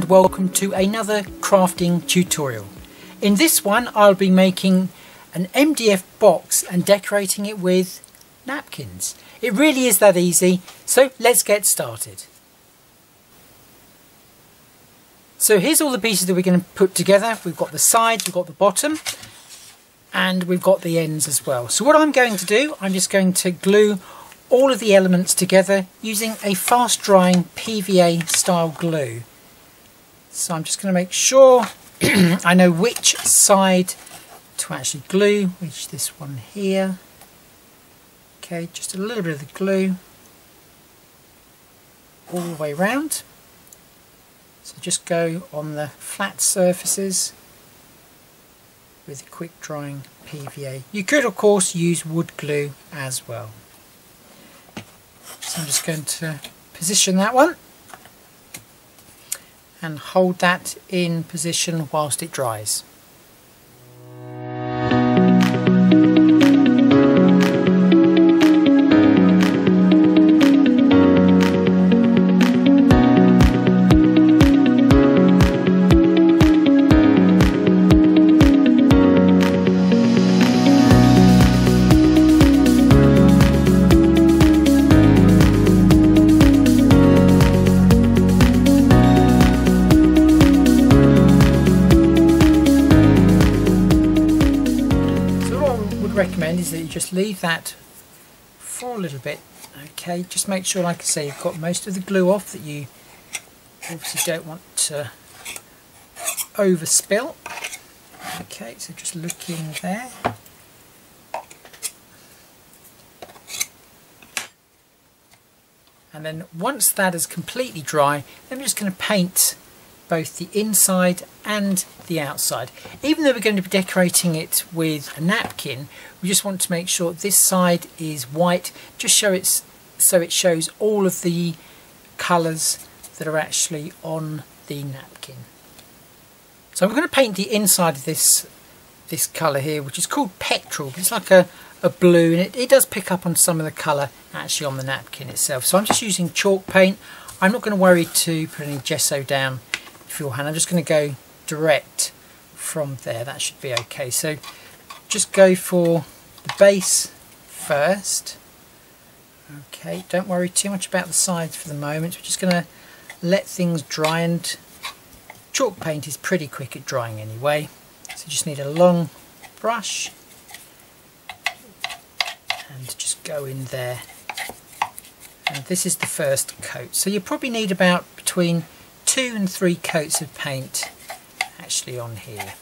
and welcome to another crafting tutorial. In this one I'll be making an MDF box and decorating it with napkins. It really is that easy, so let's get started. So here's all the pieces that we're going to put together. We've got the sides, we've got the bottom, and we've got the ends as well. So what I'm going to do, I'm just going to glue all of the elements together using a fast drying PVA style glue. So I'm just going to make sure I know which side to actually glue, which this one here. Okay, just a little bit of the glue all the way around. So just go on the flat surfaces with a quick drying PVA. You could of course use wood glue as well. So I'm just going to position that one and hold that in position whilst it dries. Recommend is that you just leave that for a little bit. Okay, just make sure, like I say, you've got most of the glue off that you obviously don't want to overspill. Okay, so just look in there. And then once that is completely dry, I'm just going to paint both the inside and the outside. Even though we're going to be decorating it with a napkin, we just want to make sure this side is white, just so it shows all of the colours that are actually on the napkin. So I'm going to paint the inside of this colour here, which is called petrol. It's like a blue, and it does pick up on some of the colour actually on the napkin itself. So I'm just using chalk paint. I'm not going to worry to put any gesso down beforehand. I'm just going to go direct from there. That should be okay. So just go for the base first. Okay, don't worry too much about the sides for the moment. We're just going to let things dry, and chalk paint is pretty quick at drying anyway. So you just need a long brush and just go in there. And this is the first coat. So you probably need about between 2 and 3 coats of paint actually on here.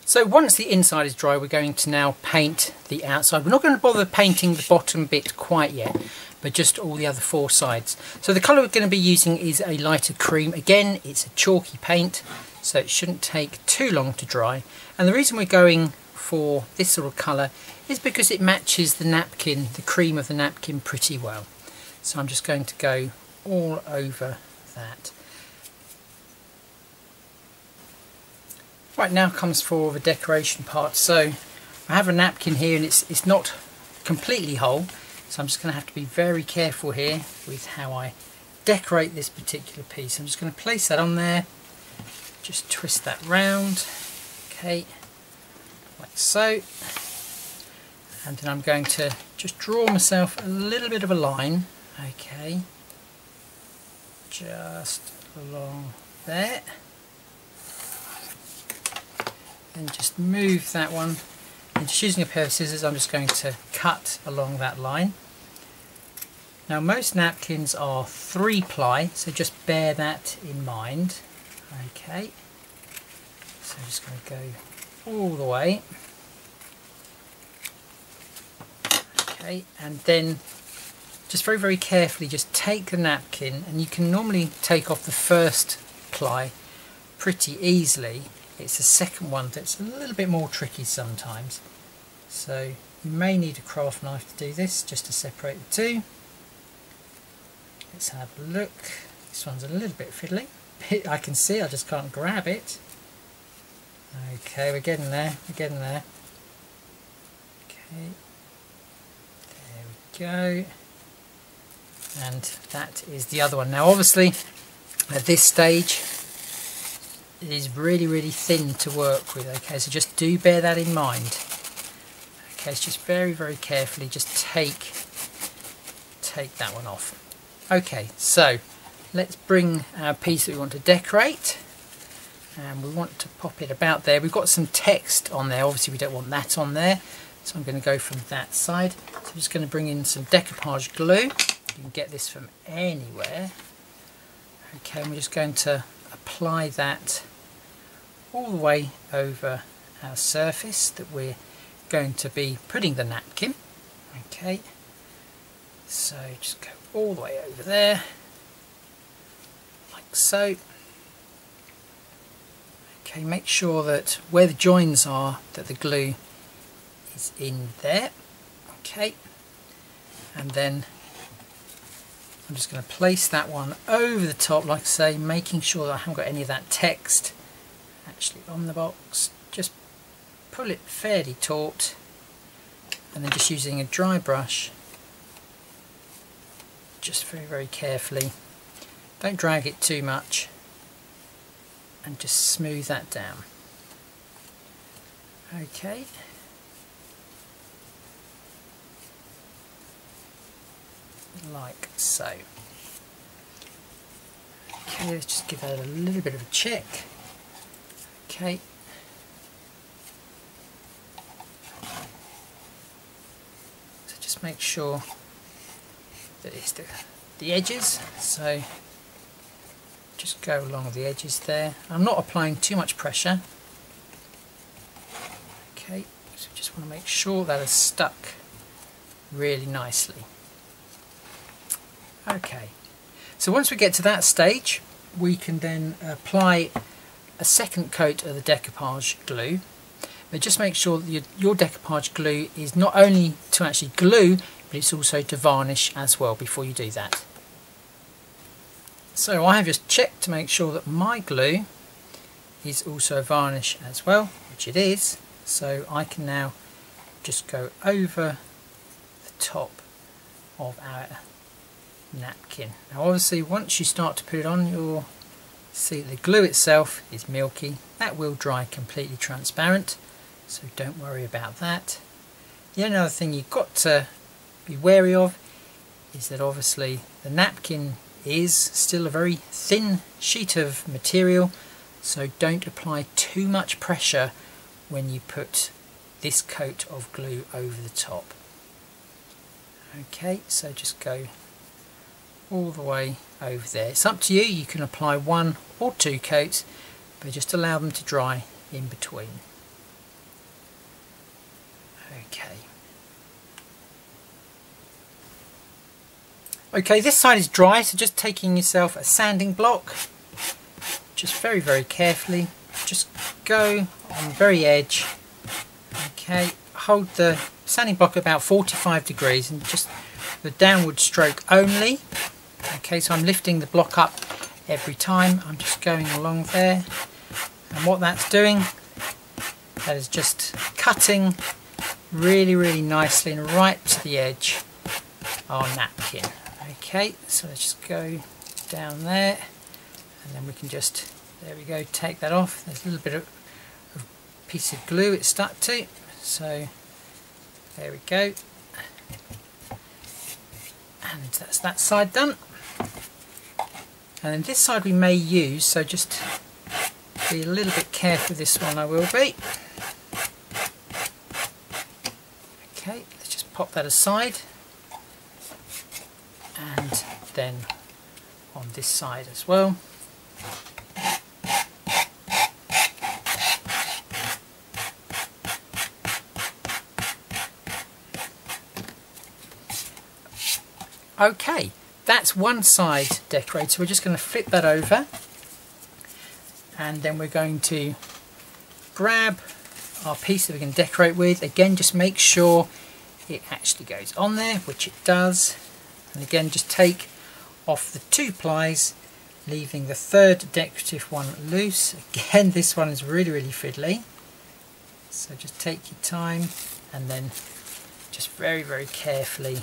So once the inside is dry, we're going to now paint the outside. We're not going to bother painting the bottom bit quite yet, but just all the other 4 sides. So the colour we're going to be using is a lighter cream. Again, it's a chalky paint, so it shouldn't take too long to dry. And the reason we're going for this sort of colour is because it matches the napkin, the cream of the napkin, pretty well. So I'm just going to go all over that. Right, now comes for the decoration part. So I have a napkin here, and it's not completely whole, so I'm just going to have to be very careful here with how I decorate this particular piece. I'm just going to place that on there, just twist that round, okay, like so, and then I'm going to just draw myself a little bit of a line. Okay, just along there, and just move that one, and just using a pair of scissors I'm just going to cut along that line. Now most napkins are 3-ply, so just bear that in mind. Okay, so I'm just going to go all the way. Okay, and then just very, very carefully just take the napkin, and you can normally take off the first ply pretty easily. It's the second one that's a little bit more tricky sometimes. So you may need a craft knife to do this, just to separate the two. Let's have a look. This one's a little bit fiddly. I can see, I just can't grab it. Okay, we're getting there, we're getting there. Okay, there we go. and that is the other one. Now obviously at this stage it is really thin to work with, okay, so just do bear that in mind. Okay, so just very carefully just take that one off. Okay, so let's bring our piece that we want to decorate, and we want to pop it about there. We've got some text on there, obviously we don't want that on there, so I'm going to go from that side. So I'm just going to bring in some decoupage glue. You can get this from anywhere. Okay, and we're just going to apply that all the way over our surface that we're going to be putting the napkin. Okay, so just go all the way over there, like so. Okay, make sure that where the joins are, that the glue is in there. Okay, and then I'm just going to place that one over the top, like I say, making sure that I haven't got any of that text actually on the box. Just pull it fairly taut, and then just using a dry brush, just very carefully, don't drag it too much, and just smooth that down. Okay, like so. Okay, let's just give that a little bit of a check. Okay, so just make sure that it's the edges, so just go along the edges there. I'm not applying too much pressure. Okay, so just want to make sure that it's stuck really nicely. Okay, so once we get to that stage, we can then apply a second coat of the decoupage glue. But just make sure that your decoupage glue is not only to actually glue, but it's also to varnish as well before you do that. So I have just checked to make sure that my glue is also a varnish as well, which it is. So I can now just go over the top of our napkin. Now obviously once you start to put it on, you'll see the glue itself is milky. That will dry completely transparent, so don't worry about that. The only other thing you've got to be wary of is that obviously the napkin is still a very thin sheet of material, so don't apply too much pressure when you put this coat of glue over the top. Okay, so just go all the way over there. It's up to you, you can apply 1 or 2 coats, but just allow them to dry in between. Okay. Okay, this side is dry, so just taking yourself a sanding block, just very carefully, just go on the very edge. Okay, hold the sanding block about 45 degrees and just the downward stroke only. Okay, so I'm lifting the block up every time. I'm just going along there, and what that's doing, that is just cutting really nicely and right to the edge of our napkin. Okay, so let's just go down there, and then we can just, there we go, take that off. There's a little bit of piece of glue it's stuck to, so there we go, and that's that side done. And then this side we may use, so just be a little bit careful with this one, I will be. Okay, let's just pop that aside, and then on this side as well. Okay, that's one side decorated, so we're just going to flip that over, and then we're going to grab our piece that we can decorate with. Again, just make sure it actually goes on there, which it does, and again just take off the 2 plies, leaving the 3rd decorative one loose. Again, this one is really fiddly, so just take your time and then just very carefully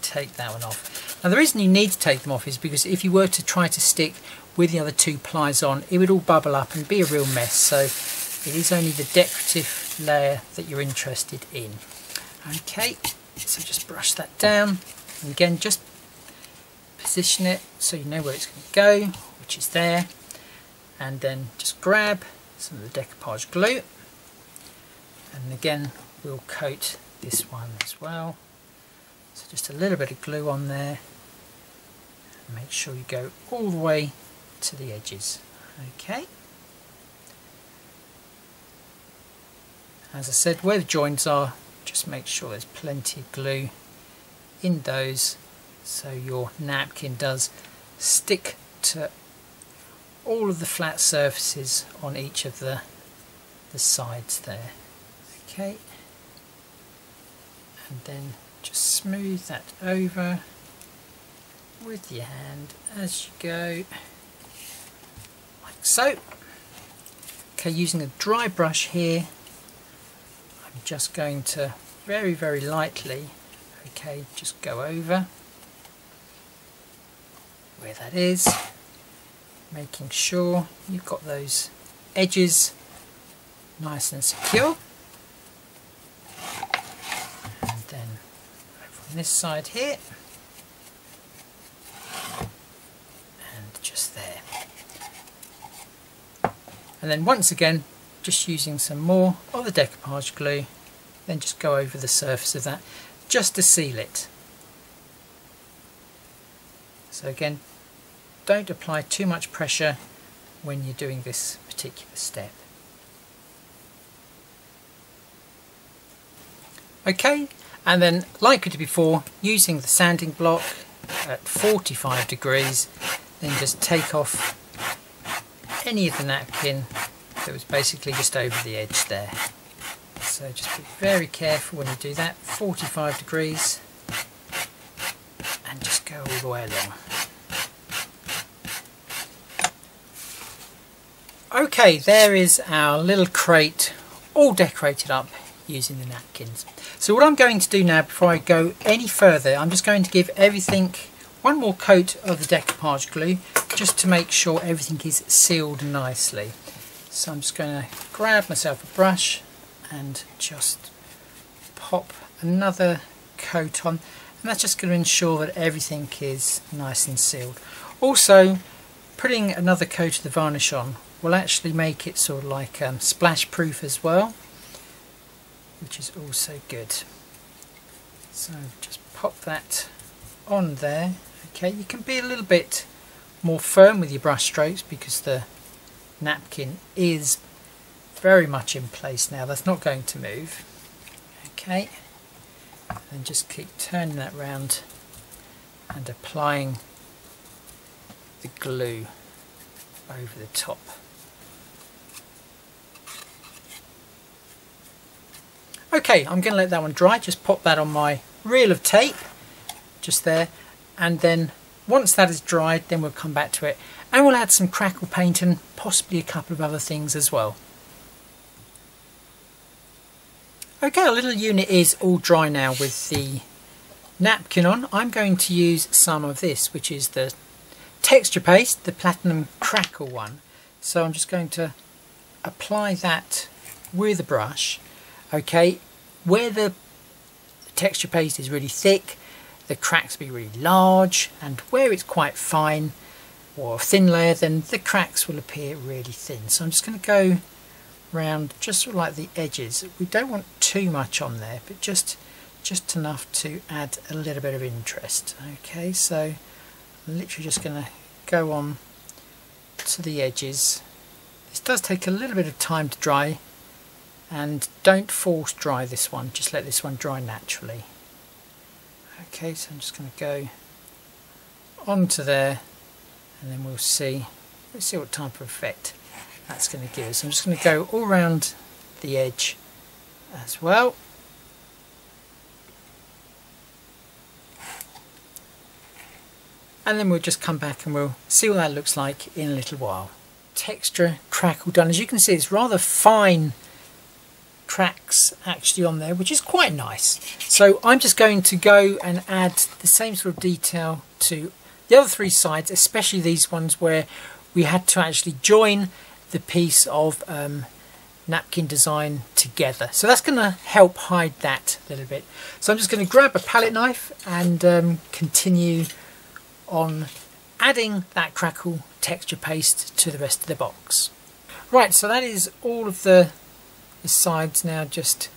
take that one off. Now the reason you need to take them off is because if you were to try to stick with the other two plies on, it would all bubble up and be a real mess. So it is only the decorative layer that you're interested in. Okay, so just brush that down, and again just position it so you know where it's going to go, which is there, and then just grab some of the decoupage glue, and again we'll coat this one as well. So just a little bit of glue on there, and make sure you go all the way to the edges. Okay, as I said, where the joins are, just make sure there's plenty of glue in those so your napkin does stick to all of the flat surfaces on each of the sides there. Okay, and then just smooth that over with your hand as you go, like so. Okay, using a dry brush here, I'm just going to very, very lightly, okay, just go over where that is, making sure you've got those edges nice and secure. And then over on this side here, and just there. And then once again, just using some more of the decoupage glue, then just go over the surface of that just to seal it. So again, don't apply too much pressure when you're doing this particular step. Okay, and then like we did before, using the sanding block at 45 degrees, then just take off any of the napkin that was basically just over the edge there. So just be very careful when you do that, 45 degrees, and just go all the way along. Okay, there is our little crate all decorated up using the napkins. So what I'm going to do now, before I go any further, I'm just going to give everything one more coat of the decoupage glue just to make sure everything is sealed nicely. So I'm just going to grab myself a brush and just pop another coat on, and that's just going to ensure that everything is nice and sealed. Also, putting another coat of the varnish on will actually make it sort of like splash proof as well, which is also good. So just pop that on there. Okay, you can be a little bit more firm with your brush strokes because the napkin is very much in place now, that's not going to move. Okay, and just keep turning that round and applying the glue over the top. Okay, I'm going to let that one dry, just pop that on my reel of tape just there, and then once that is dried, then we'll come back to it and we'll add some crackle paint and possibly a couple of other things as well. Okay, our little unit is all dry now with the napkin on. I'm going to use some of this, which is the texture paste, the platinum crackle one. So I'm just going to apply that with a brush. Okay, where the texture paste is really thick, the cracks will be really large, and where it's quite fine or a thin layer, then the cracks will appear really thin. So I'm just going to go round just sort of like the edges. We don't want too much on there, but just enough to add a little bit of interest. Okay, so I'm literally just going to go on to the edges. This does take a little bit of time to dry, and don't force dry this one, just let this one dry naturally. Okay, so I'm just going to go onto there, and then let's see what type of effect that's going to give us. I'm just going to go all around the edge as well. And then we'll just come back and we'll see what that looks like in a little while. Texture crackle done. As you can see, it's rather fine cracks actually on there, which is quite nice. So I'm just going to go and add the same sort of detail to the other three sides, especially these ones where we had to actually join the piece of napkin design together. So that's going to help hide that a little bit. So I'm just going to grab a palette knife and continue on adding that crackle texture paste to the rest of the box. Right, so that is all of the sides now just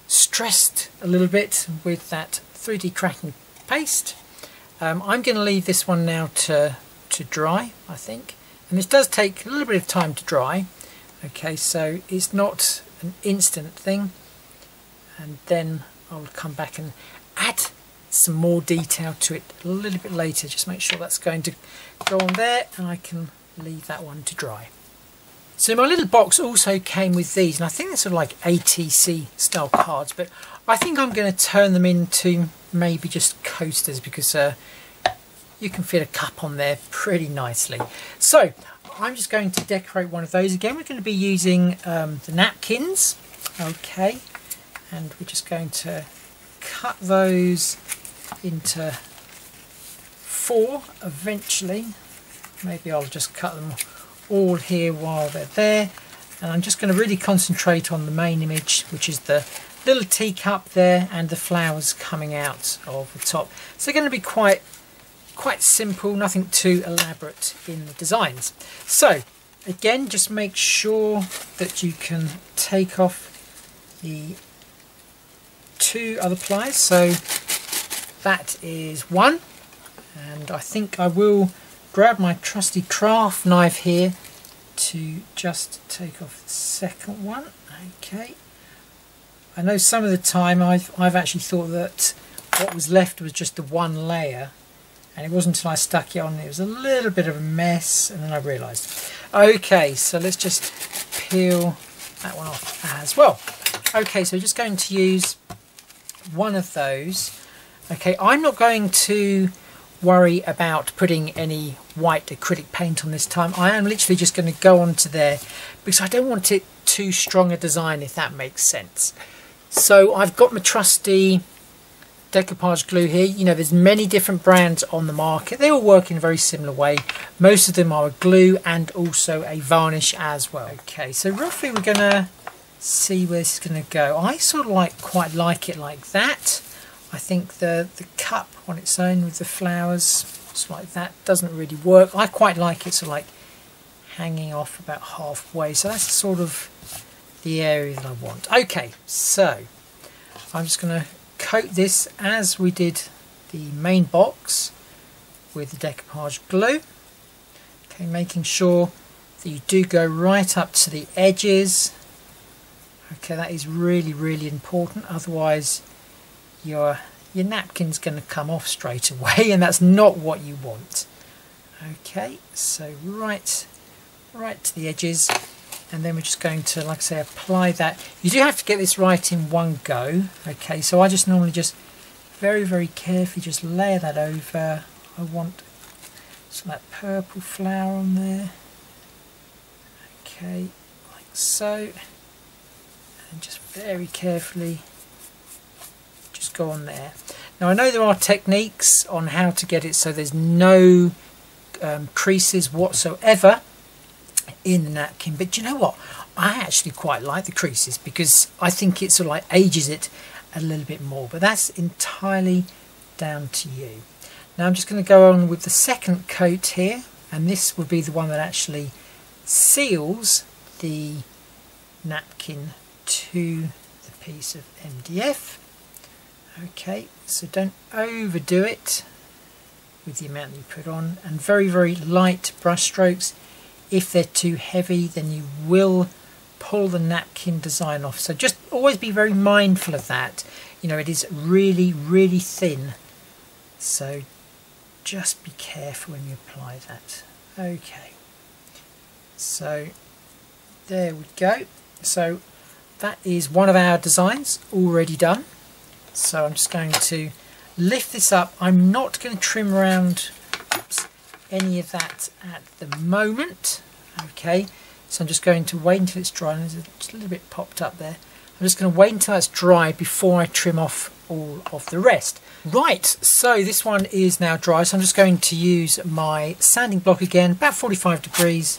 stressed a little bit with that 3D cracking paste. I'm going to leave this one now to dry, I think. And this does take a little bit of time to dry. Okay, so it's not an instant thing. And then I'll come back and add some more detail to it a little bit later. Just make sure that's going to go on there, and I can leave that one to dry. So my little box also came with these, and I think they're sort of like ATC style cards, but I think I'm going to turn them into maybe just coasters, because you can fit a cup on there pretty nicely. So I'm just going to decorate one of those. Again, we're going to be using the napkins. Okay, and we're just going to cut those into 4 eventually. Maybe I'll just cut them all here while they're there, and I'm just going to really concentrate on the main image, which is the little teacup there and the flowers coming out of the top. So they're going to be quite simple, nothing too elaborate in the designs. So again, just make sure that you can take off the 2 other pliers. So that is 1, and I think I will grab my trusty craft knife here to just take off the second one. Okay, I know some of the time I've actually thought that what was left was just the 1 layer, and it wasn't until I stuck it on it was a little bit of a mess, and then I realised. Okay, so let's just peel that one off as well. Okay, so we're just going to use one of those. Okay, I'm not going to worry about putting any white acrylic paint on this time. I am literally just going to go onto there because I don't want it too strong a design, if that makes sense. So I've got my trusty Decoupage Glue here. You know, there's many different brands on the market. They all work in a very similar way. Most of them are a glue and also a varnish as well. Okay, so roughly we're going to see where this is going to go. I sort of quite like it like that. I think the cup on its own with the flowers, just like that, doesn't really work. I quite like it sort of like hanging off about halfway. So that's sort of the area that I want. Okay, so I'm just going to coat this as we did the main box with the Decoupage Glue. Okay, making sure that you do go right up to the edges. Okay, that is really, really important. Otherwise, your napkin's going to come off straight away, and that's not what you want. Okay, so right to the edges, and then we're just going to, like I say, apply that. You do have to get this right in one go. Okay, so I just normally just very, very carefully just layer that over. I want some of that purple flower on there. Okay, like so, and just very carefully just go on there. Now I know there are techniques on how to get it so there's no creases whatsoever in the napkin, but you know what, I actually quite like the creases because I think it sort of like ages it a little bit more, but that's entirely down to you. Now I'm just going to go on with the second coat here, and this will be the one that actually seals the napkin to the piece of MDF. Okay, so don't overdo it with the amount that you put on, and very, very light brush strokes. If they're too heavy, then you will pull the napkin design off. So just always be very mindful of that. You know, it is really, really thin. So just be careful when you apply that. Okay. So there we go. So that is one of our designs already done. So I'm just going to lift this up. I'm not going to trim around any of that at the moment. Okay, so I'm just going to wait until it's dry, and there's just a little bit popped up there. I'm just going to wait until that's dry before I trim off all of the rest. Right, so this one is now dry, so I'm just going to use my sanding block again, about 45 degrees,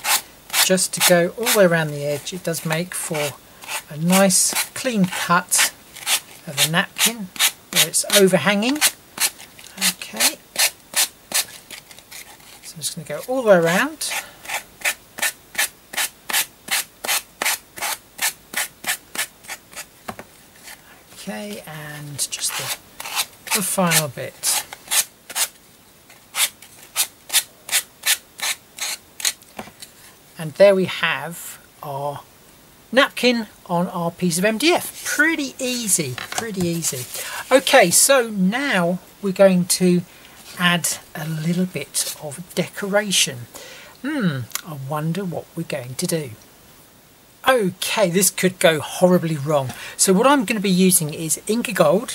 just to go all the way around the edge. It does make for a nice clean cut of a napkin where it's overhanging. Okay, so I'm just going to go all the way around. Okay, and just the final bit. And there we have our napkin on our piece of MDF. Pretty easy, pretty easy. Okay, so now we're going to add a little bit of decoration. I wonder what we're going to do. Okay, this could go horribly wrong. So what I'm going to be using is Inka Gold.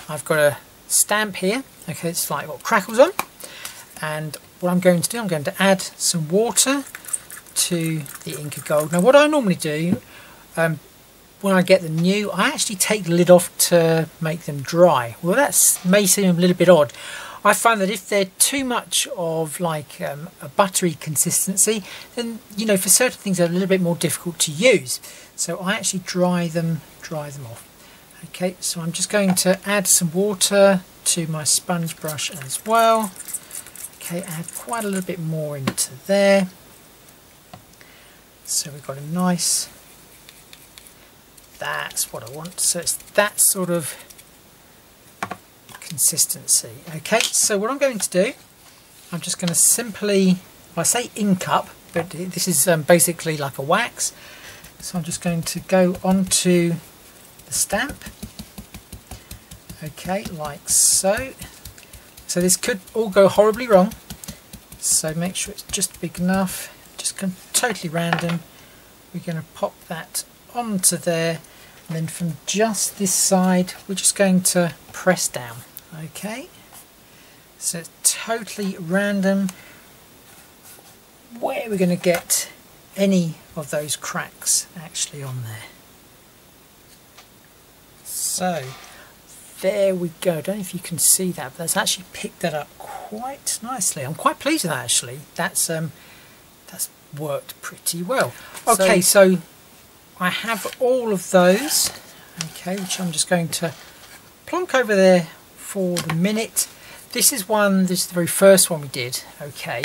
I've got a stamp here. Okay, it's like got crackles on. And what I'm going to do, I'm going to add some water to the Inka Gold. Now what I normally do, when I get them new, I actually take the lid off to make them dry. Well, that may seem a little bit odd. I find that if they're too much of like a buttery consistency, then for certain things they're a little bit more difficult to use. So I actually dry them off. Okay, so I'm just going to add some water to my sponge brush as well. Okay, add quite a little bit more into there. So we've got a nice, that's what I want. So it's that sort of consistency. Okay, so what I'm going to do, I'm just going to simply, I say ink up, but this is basically like a wax. So I'm just going to go onto the stamp. Okay, like so. So this could all go horribly wrong. So make sure it's just big enough. Just totally random. We're going to pop that onto there, and then from just this side, we're just going to press down. Okay, so it's totally random where we're going to get any of those cracks actually on there. So there we go. I don't know if you can see that, but that's actually picked that up quite nicely. I'm quite pleased with that actually. That's worked pretty well. Okay, so I have all of those. Okay, which I'm just going to plonk over there for the minute. This is the very first one we did. Okay,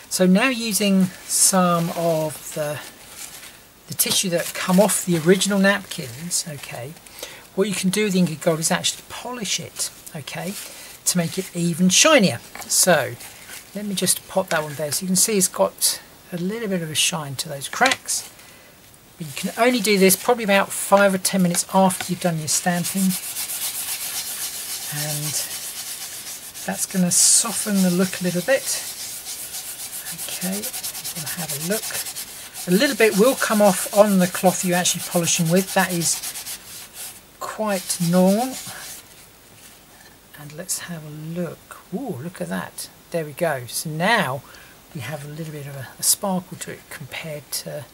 so now using some of the tissue that come off the original napkins, okay, what you can do with the Inka Gold is actually polish it, okay, to make it even shinier. So let me just pop that one there, so you can see it's got a little bit of a shine to those cracks. But you can only do this probably about 5 or 10 minutes after you've done your stamping, and that's going to soften the look a little bit. Okay, we'll have a look. A little bit will come off on the cloth you're actually polishing with. That is quite normal. And let's have a look. Ooh, look at that. There we go. So now we have a little bit of a sparkle to it compared to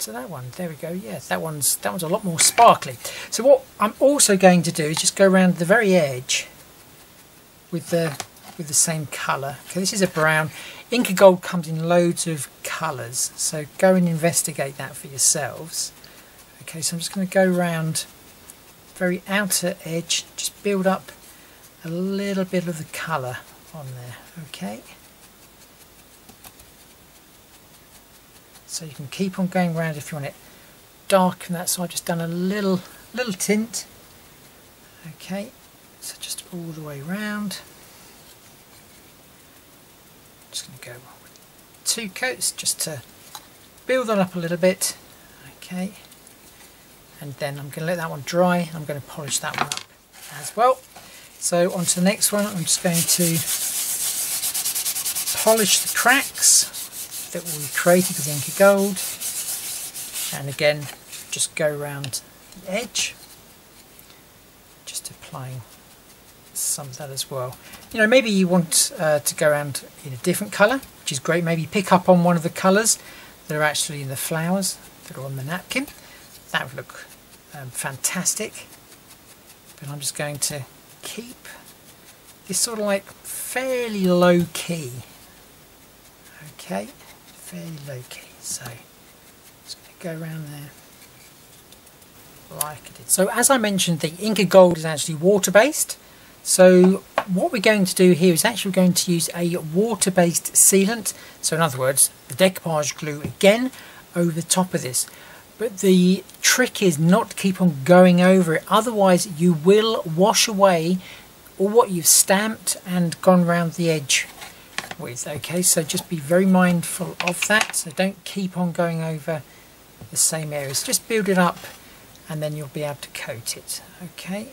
that one. There we go. Yeah, that one's a lot more sparkly. So what I'm also going to do is just go around the very edge with the same colour. Okay, this is a brown. Inka Gold comes in loads of colours, so go and investigate that for yourselves. Okay, so I'm just going to go around very outer edge, just build up a little bit of the colour on there. Okay, so you can keep on going around if you want it dark and that, so I've just done a little tint. Okay, so just all the way around. Just going to go with 2 coats just to build that up a little bit. Okay, and then I'm going to let that one dry. I'm going to polish that one up as well. So on to the next one. I'm just going to polish the cracks that we created with Inka Gold, and again just go around the edge, just applying some of that as well. Maybe you want to go around in a different colour, which is great. Maybe pick up on one of the colours that are actually in the flowers that are on the napkin. That would look fantastic, but I'm just going to keep this sort of like fairly low key. Okay, fairly low key. So just going to go around there like I did. So as I mentioned, the Inka Gold is actually water based. So what we're going to do here is actually going to use a water-based sealant. So in other words, the decoupage glue again over the top of this. But the trick is not to keep on going over it, otherwise you will wash away all what you've stamped and gone around the edge with. Okay, so just be very mindful of that. So don't keep on going over the same areas. Just build it up and then you'll be able to coat it. Okay.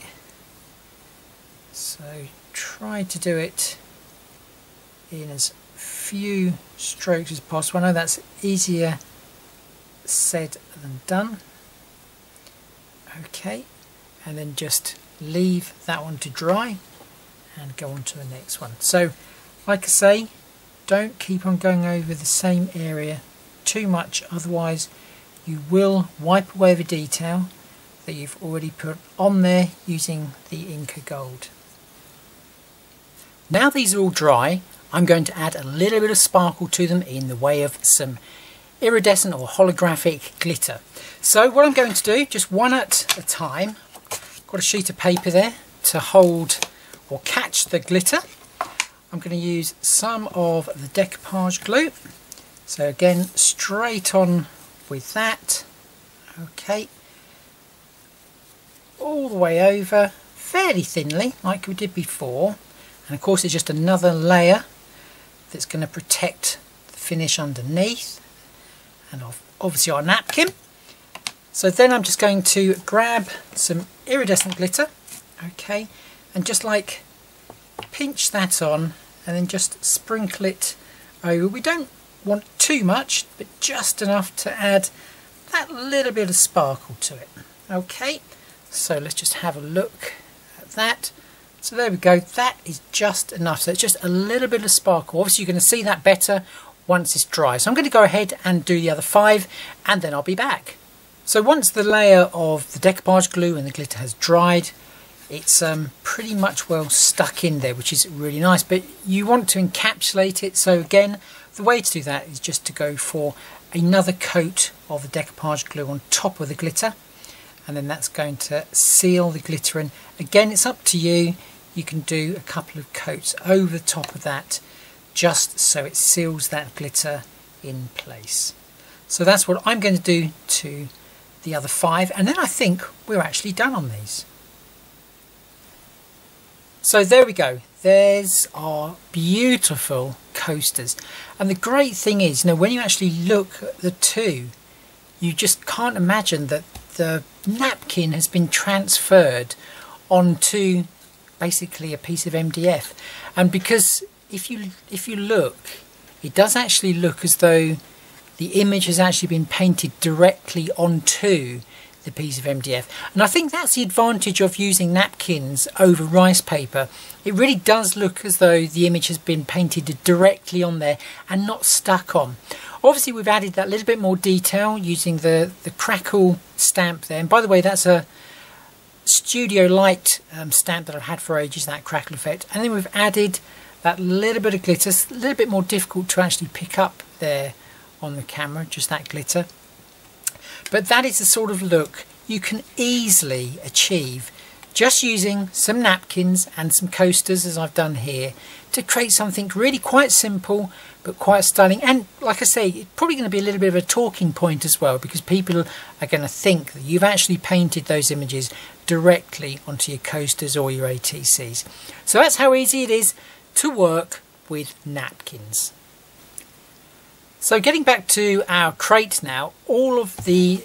So try to do it in as few strokes as possible. I know that's easier said than done. Okay, and then just leave that one to dry and go on to the next one. So like I say, don't keep on going over the same area too much, otherwise you will wipe away the detail that you've already put on there using the Inka Gold. Now these are all dry, I'm going to add a little bit of sparkle to them in the way of some iridescent or holographic glitter. So what I'm going to do, just one at a time, got a sheet of paper there to hold or catch the glitter. I'm going to use some of the decoupage glue. So again, straight on with that. Okay. All the way over, fairly thinly, like we did before. And of course it's just another layer that's going to protect the finish underneath and obviously our napkin. So then I'm just going to grab some iridescent glitter, okay, and just like pinch that on and then just sprinkle it over. We don't want too much, but just enough to add that little bit of sparkle to it. Okay, so let's just have a look at that. So there we go, that is just enough. So it's just a little bit of sparkle. Obviously you're going to see that better once it's dry. So I'm going to go ahead and do the other 5 and then I'll be back. So once the layer of the decoupage glue and the glitter has dried, it's pretty much well stuck in there, which is really nice. But you want to encapsulate it. So again, the way to do that is just to go for another coat of the decoupage glue on top of the glitter. And then that's going to seal the glitter in. Again, it's up to you. You can do a couple of coats over the top of that just so it seals that glitter in place. So that's what I'm going to do to the other 5, and then I think we're actually done on these. So there we go. There's our beautiful coasters. And the great thing is, you know, when you actually look at the two, you just can't imagine that the napkin has been transferred onto basically a piece of MDF. And because if you look, it does actually look as though the image has actually been painted directly onto the piece of MDF. And I think that's the advantage of using napkins over rice paper. It really does look as though the image has been painted directly on there and not stuck on. Obviously we've added that little bit more detail using the Crackle stamp there. And by the way, that's a Studio Light stamp that I've had for ages, that Crackle effect. And then we've added that little bit of glitter. It's a little bit more difficult to actually pick up there on the camera, just that glitter. But that is the sort of look you can easily achieve just using some napkins and some coasters, as I've done here, to create something really quite simple but quite styling. And like I say, it's probably going to be a little bit of a talking point as well, because people are going to think that you've actually painted those images directly onto your coasters or your ATCs. So that's how easy it is to work with napkins. So getting back to our crate now, all of the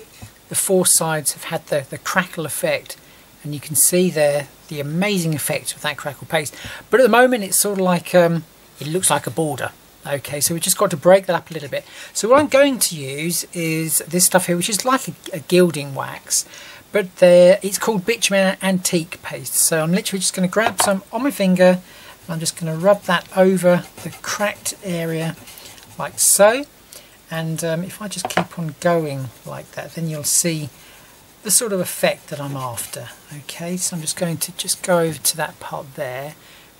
4 sides have had the crackle effect, and you can see there the amazing effect of that crackle paste. But at the moment it's sort of like, it looks like a border. Okay, so we've just got to break that up a little bit. So what I'm going to use is this stuff here, which is like a gilding wax, but it's called Bitumen Antique Paste. So I'm literally just going to grab some on my finger, and I'm just going to rub that over the cracked area like so. And if I just keep on going like that, then you'll see the sort of effect that I'm after. Okay, so I'm just going to go over to that part there,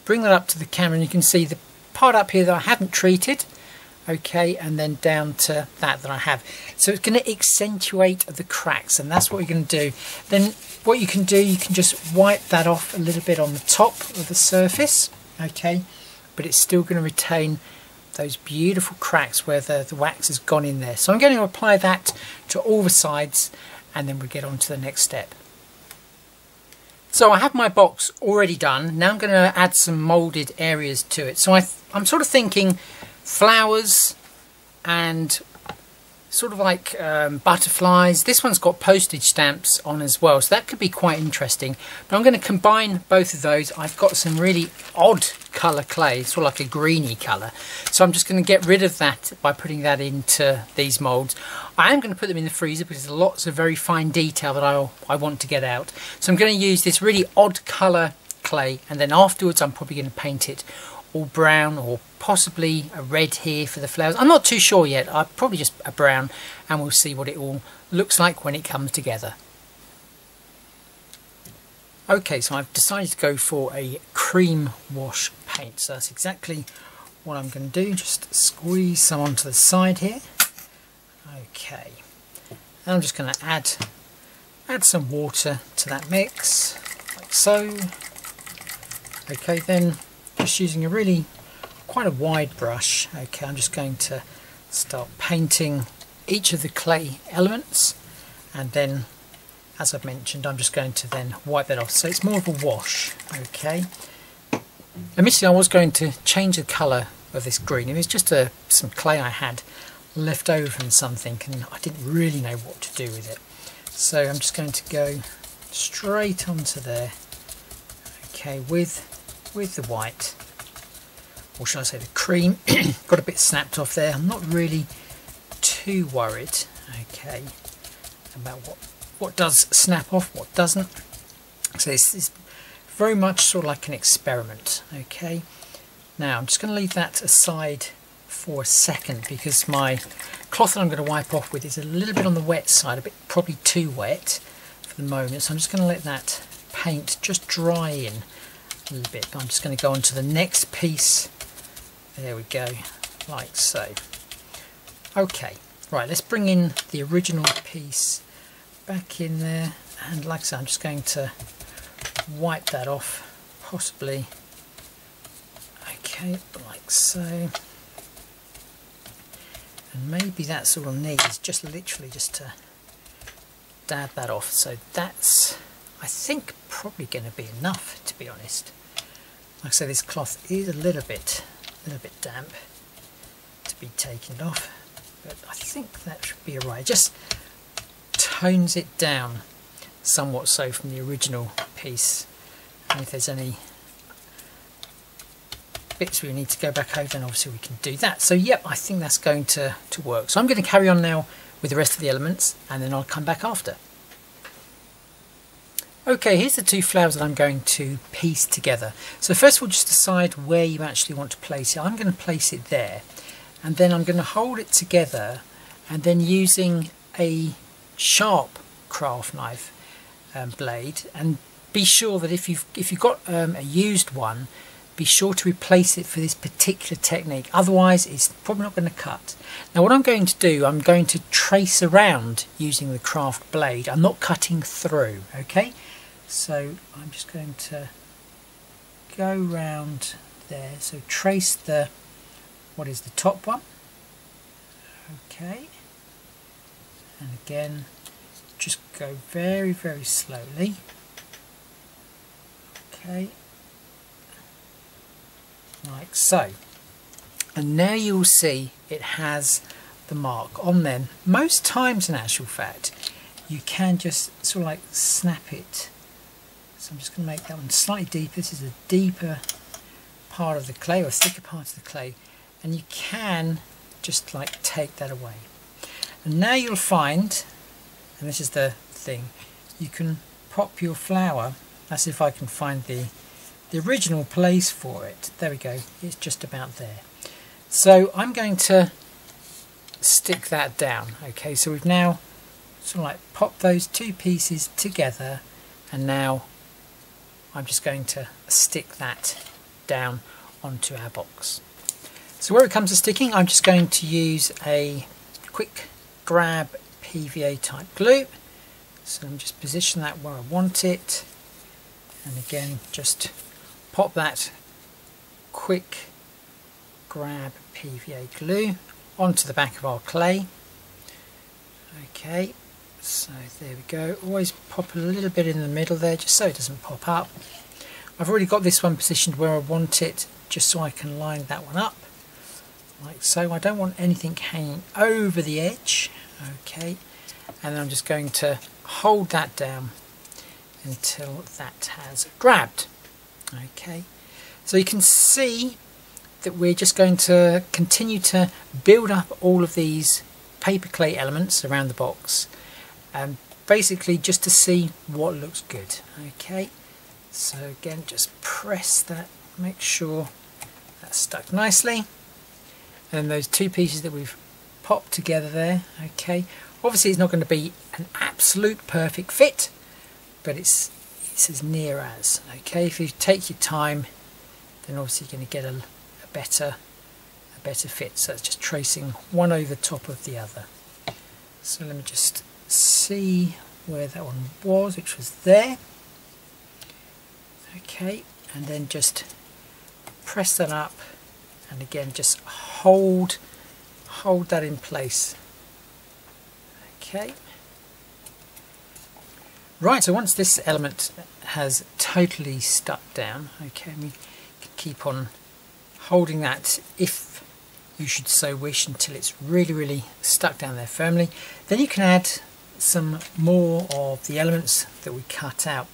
bring that up to the camera, and you can see the part up here that I haven't treated. Okay, and then down to that I have. So it's going to accentuate the cracks, and that's what we're going to do. Then what you can do, you can just wipe that off a little bit on the top of the surface. Okay, but it's still going to retain those beautiful cracks where the wax has gone in there. So I'm going to apply that to all the sides, and then we'll get on to the next step. So I have my box already done. Now I'm going to add some moulded areas to it. So I'm sort of thinking flowers and sort of like butterflies. This one's got postage stamps on as well, so that could be quite interesting. But I'm going to combine both of those. I've got some really odd colour clay, sort of like a greeny colour. So I'm just going to get rid of that by putting that into these moulds. I am going to put them in the freezer because there's lots of very fine detail that I want to get out. So I'm going to use this really odd colour clay, and then afterwards I'm probably going to paint it all brown, or possibly a red here for the flowers. I'm not too sure yet. I'll probably just a brown, and we'll see what it all looks like when it comes together. Okay, so I've decided to go for a cream wash paint. So that's exactly what I'm going to do. Just squeeze some onto the side here. Okay, and I'm just going to add some water to that mix, like so. Okay, then just using a really quite a wide brush. Okay, I'm just going to start painting each of the clay elements, and then, as I've mentioned, I'm just going to then wipe that off, so it's more of a wash. Okay, admittedly I was going to change the colour of this green. It was just some clay I had left over from something, and I didn't really know what to do with it, so I'm just going to go straight onto there. Okay, with the white, or shall I say the cream. Got a bit snapped off there. I'm not really too worried, okay, about what does snap off, what doesn't. So this is very much sort of like an experiment. Okay, now I'm just going to leave that aside for a second, because my cloth that I'm going to wipe off with is a little bit on the wet side, a bit probably too wet for the moment. So I'm just going to let that paint just dry in a little bit. I'm just going to go on to the next piece. There we go, like so. Okay, right, let's bring in the original piece back in there, and like I said, I'm just going to wipe that off, possibly, okay, like so. And maybe that's all I need, is just literally just to dab that off. So that's, I think, probably going to be enough, to be honest. Like I say, this cloth is a little bit damp to be taken off, but I think that should be alright. It just tones it down somewhat so from the original piece, and if there's any bits we need to go back over, then obviously we can do that. So yep, I think that's going to work. So I'm going to carry on now with the rest of the elements, and then I'll come back after. Okay, here's the two flowers that I'm going to piece together. So first of all, just decide where you actually want to place it. I'm going to place it there, and then I'm going to hold it together, and then using a sharp craft knife blade, and be sure that if you've got a used one, be sure to replace it for this particular technique, otherwise it's probably not going to cut. Now what I'm going to do, I'm going to trace around using the craft blade. I'm not cutting through, okay? So I'm just going to go round there, so trace the, what is the top one, okay, and again just go very slowly, okay, like so. And now you'll see it has the mark on them. Most times in actual fact you can just sort of like snap it. So I'm just going to make that one slightly deeper. This is a deeper part of the clay, or a thicker part of the clay, and you can just like take that away. And now you'll find, and this is the thing, you can pop your flower. That's if I can find the original place for it. There we go, it's just about there. So I'm going to stick that down. Okay, so we've now sort of like pop those two pieces together, and now I'm just going to stick that down onto our box. So where it comes to sticking, I'm just going to use a quick grab PVA type glue. So I'm just position that where I want it, and again just pop that quick grab PVA glue onto the back of our clay. Okay, so there we go. Always pop a little bit in the middle there just so it doesn't pop up. I've already got this one positioned where I want it, just so I can line that one up like so. I don't want anything hanging over the edge. Okay, and then I'm just going to hold that down until that has grabbed. Okay, so you can see that we're just going to continue to build up all of these paper clay elements around the box, and basically just to see what looks good. Okay, so again just press that, make sure that's stuck nicely, and then those two pieces that we've popped together there. Okay, obviously it's not going to be an absolute perfect fit, but it's as near as. Okay, if you take your time, then obviously you're going to get a better fit. So it's just tracing one over top of the other. So let me just see where that one was, which was there. Okay, and then just press that up, and again just hold that in place. Okay, right, so once this element has totally stuck down, okay, we can keep on holding that, if you should so wish, until it's really stuck down there firmly. Then you can add some more of the elements that we cut out.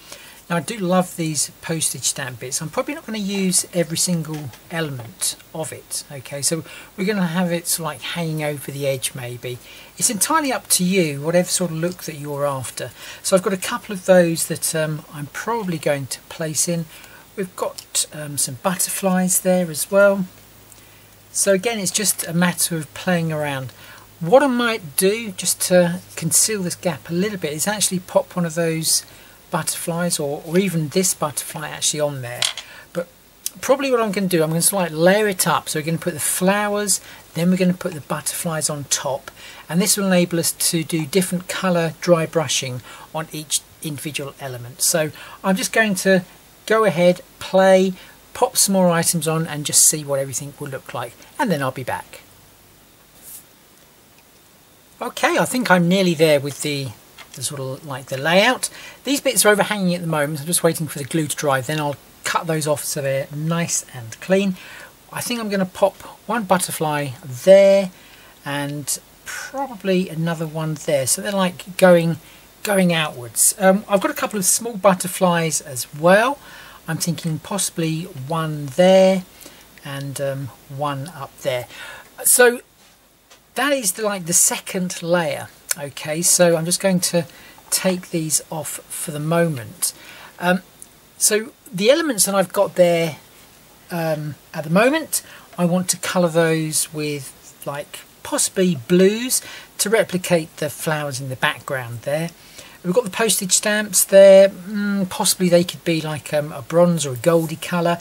Now I do love these postage stamp bits. I'm probably not going to use every single element of it. Okay, so we're going to have it sort of like hanging over the edge maybe. It's entirely up to you, whatever sort of look that you're after. So I've got a couple of those that I'm probably going to place in. We've got some butterflies there as well. So again, it's just a matter of playing around. What I might do, just to conceal this gap a little bit, is actually pop one of those butterflies, or even this butterfly actually on there. But probably what I'm going to do, I'm going to sort of like layer it up. So we're going to put the flowers, then we're going to put the butterflies on top, and this will enable us to do different colour dry brushing on each individual element. So I'm just going to go ahead, play, pop some more items on, and just see what everything will look like, and then I'll be back. Okay, I think I'm nearly there with the sort of like the layout. These bits are overhanging at the moment. I'm just waiting for the glue to dry, then I'll cut those off so they're nice and clean. I think I'm going to pop one butterfly there and probably another one there, so they're like going outwards. I've got a couple of small butterflies as well. I'm thinking possibly one there and one up there. So that is the second layer. Okay, so I'm just going to take these off for the moment. So the elements that I've got there at the moment, I want to colour those with like possibly blues to replicate the flowers in the background there. We've got the postage stamps there, possibly they could be like a bronze or a goldy colour,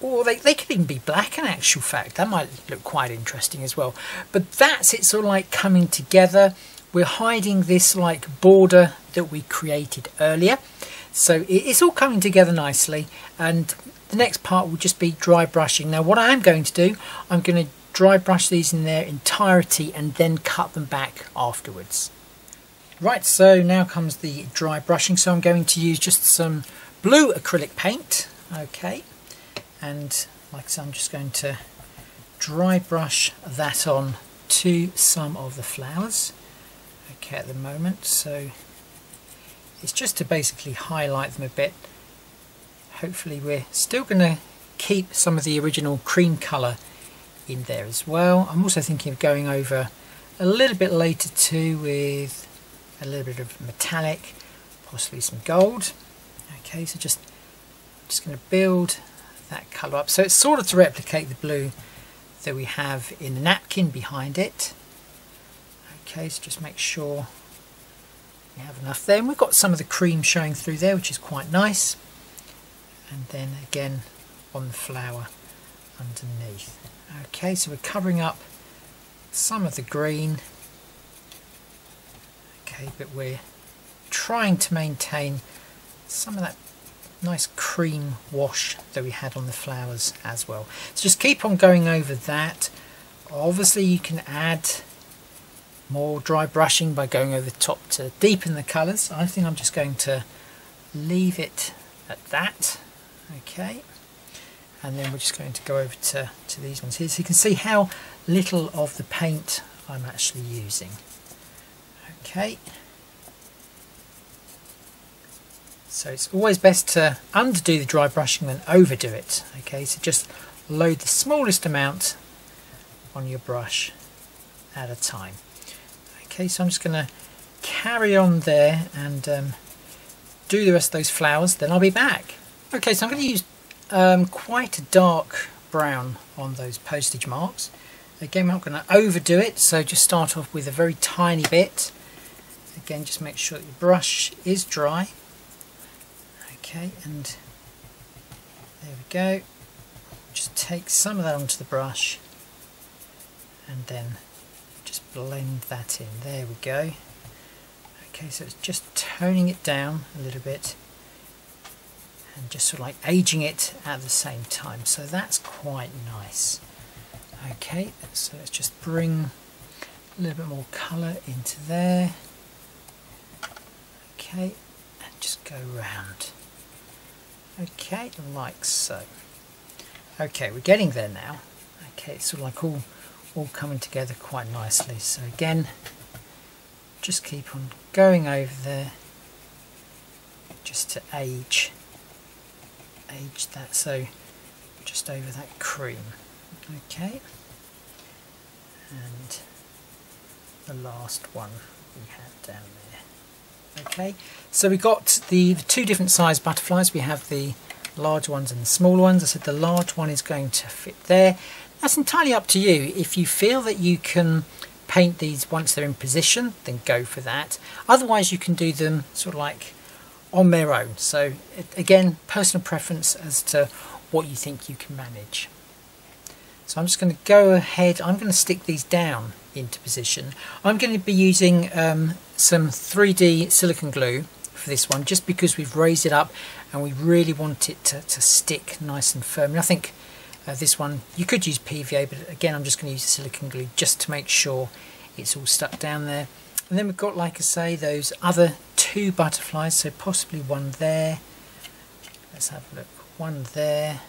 or they could even be black in actual fact. That might look quite interesting as well. But that's it, sort of like coming together. We're hiding this like border that we created earlier. So it's all coming together nicely, and the next part will just be dry brushing. Now what I am going to do, I'm going to dry brush these in their entirety and then cut them back afterwards. Right, so now comes the dry brushing. So I'm going to use just some blue acrylic paint. Okay, and like I said, I'm just going to dry brush that on to some of the flowers. Okay, at the moment, so it's just to basically highlight them a bit. Hopefully we're still going to keep some of the original cream colour in there as well. I'm also thinking of going over a little bit later too with a little bit of metallic, possibly some gold. Okay, so just going to build that colour up. So it's sort of to replicate the blue that we have in the napkin behind it. Okay, so just make sure We have enough there, and we've got some of the cream showing through there, which is quite nice. And then again on the flower underneath. Okay, so we're covering up some of the green. Okay, but we're trying to maintain some of that nice cream wash that we had on the flowers as well. So just keep on going over that. Obviously you can add more dry brushing by going over the top to deepen the colours. I think I'm just going to leave it at that. Okay, and then we're just going to go over to these ones here, so you can see how little of the paint I'm actually using. Okay, so it's always best to underdo the dry brushing than overdo it. Okay, so just load the smallest amount on your brush at a time. Okay, so I'm just going to carry on there and do the rest of those flowers, then I'll be back. Okay, so I'm going to use quite a dark brown on those postage marks. Again, we're not going to overdo it, so just start off with a very tiny bit. Again, just make sure that your brush is dry. Okay, and there we go. Just take some of that onto the brush and then just blend that in. There we go. Okay, so it's just toning it down a little bit and just sort of like aging it at the same time, so that's quite nice. Okay, so let's just bring a little bit more colour into there. Okay, and just go round. Okay, like so. Okay, we're getting there now. Okay, it's sort of like all coming together quite nicely. So again, just keep on going over there just to age that, so just over that cream. Okay, and the last one we have down there. Okay, so we got the two different size butterflies. We have the large ones and the small ones. I said the large one is going to fit there. That's entirely up to you. If you feel that you can paint these once they're in position, then go for that. Otherwise you can do them sort of like on their own. So again, personal preference as to what you think you can manage. So I'm just going to go ahead, I'm going to stick these down into position. I'm going to be using some 3D silicone glue for this one, just because we've raised it up and we really want it to stick nice and firm. And I think this one, you could use PVA, but again I'm just going to use the silicone glue just to make sure it's all stuck down there. And then we've got, like I say, those other two butterflies, so possibly one there. Let's have a look. One there.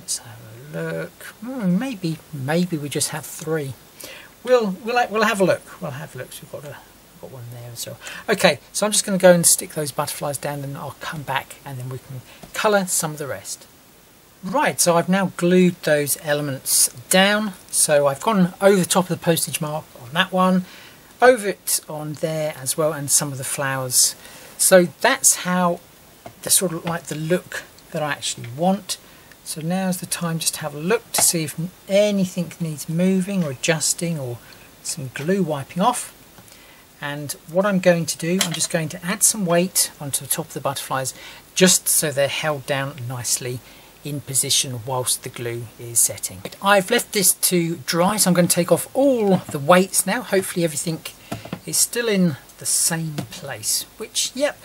Let's have a look. Maybe we just have three. We'll have a look. We'll have a look. So we've got one there as well. Okay, so I'm just going to go and stick those butterflies down, and I'll come back and then we can colour some of the rest. Right, so I've now glued those elements down. So I've gone over the top of the postage mark on that one, over it on there as well, and some of the flowers. So that's how the sort of like the look that I actually want. So now's the time just to have a look to see if anything needs moving or adjusting or some glue wiping off. And what I'm going to do, I'm just going to add some weight onto the top of the butterflies, just so they're held down nicely in position whilst the glue is setting. I've left this to dry, so I'm going to take off all the weights now. Hopefully everything is still in the same place, which, yep,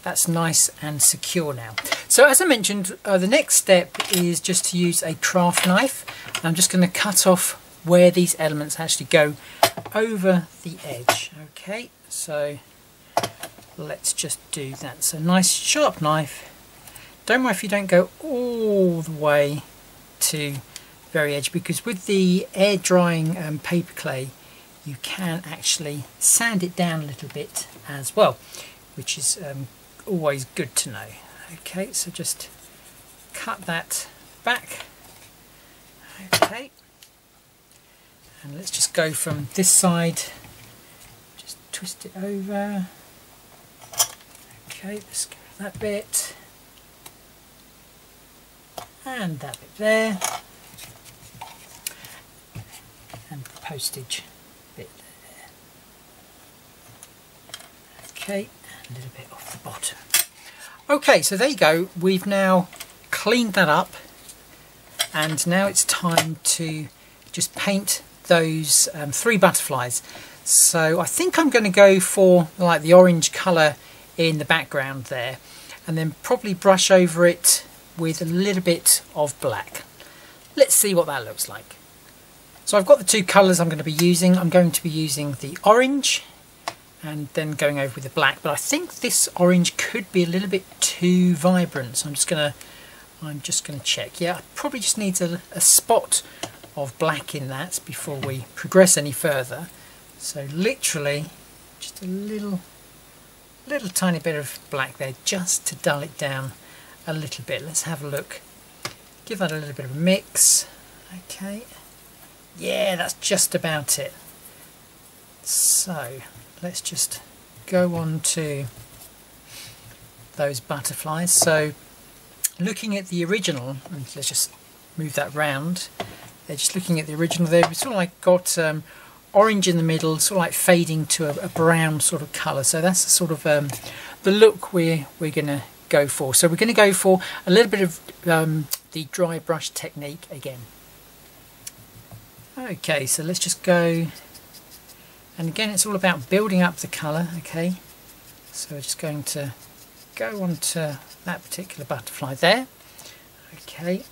that's nice and secure now. So as I mentioned, the next step is just to use a craft knife. I'm just going to cut off where these elements actually go over the edge. Okay, so let's just do that. So nice sharp knife. Don't worry if you don't go all the way to the very edge, because with the air drying paper clay you can actually sand it down a little bit as well, which is always good to know. Okay, so just cut that back. Okay, and let's just go from this side, just twist it over. Okay, let's go that bit and that bit there, and the postage bit there. Okay, a little bit off the bottom. Okay, so there you go. We've now cleaned that up, and now it's time to just paint those 3 butterflies. So I think I'm going to go for like the orange colour in the background there, and then probably brush over it with a little bit of black. Let's see what that looks like. So I've got the 2 colours I'm going to be using. I'm going to be using the orange and then going over with the black, but I think this orange could be a little bit too vibrant, so I'm just gonna check. Yeah, probably just needs a spot of black in that before we progress any further. So literally just a little tiny bit of black there, just to dull it down a little bit. Let's have a look. Give that a little bit of a mix. Okay, yeah, that's just about it. So let's just go on to those butterflies. So looking at the original, and let's just move that round. They're just looking at the original there. We've sort of like got orange in the middle, sort of like fading to a brown sort of colour. So that's the sort of the look we're going to go for. So we're going to go for a little bit of the dry brush technique again. Okay, so let's just go. And again, it's all about building up the colour, okay? So we're just going to go on to that particular butterfly there. Okay.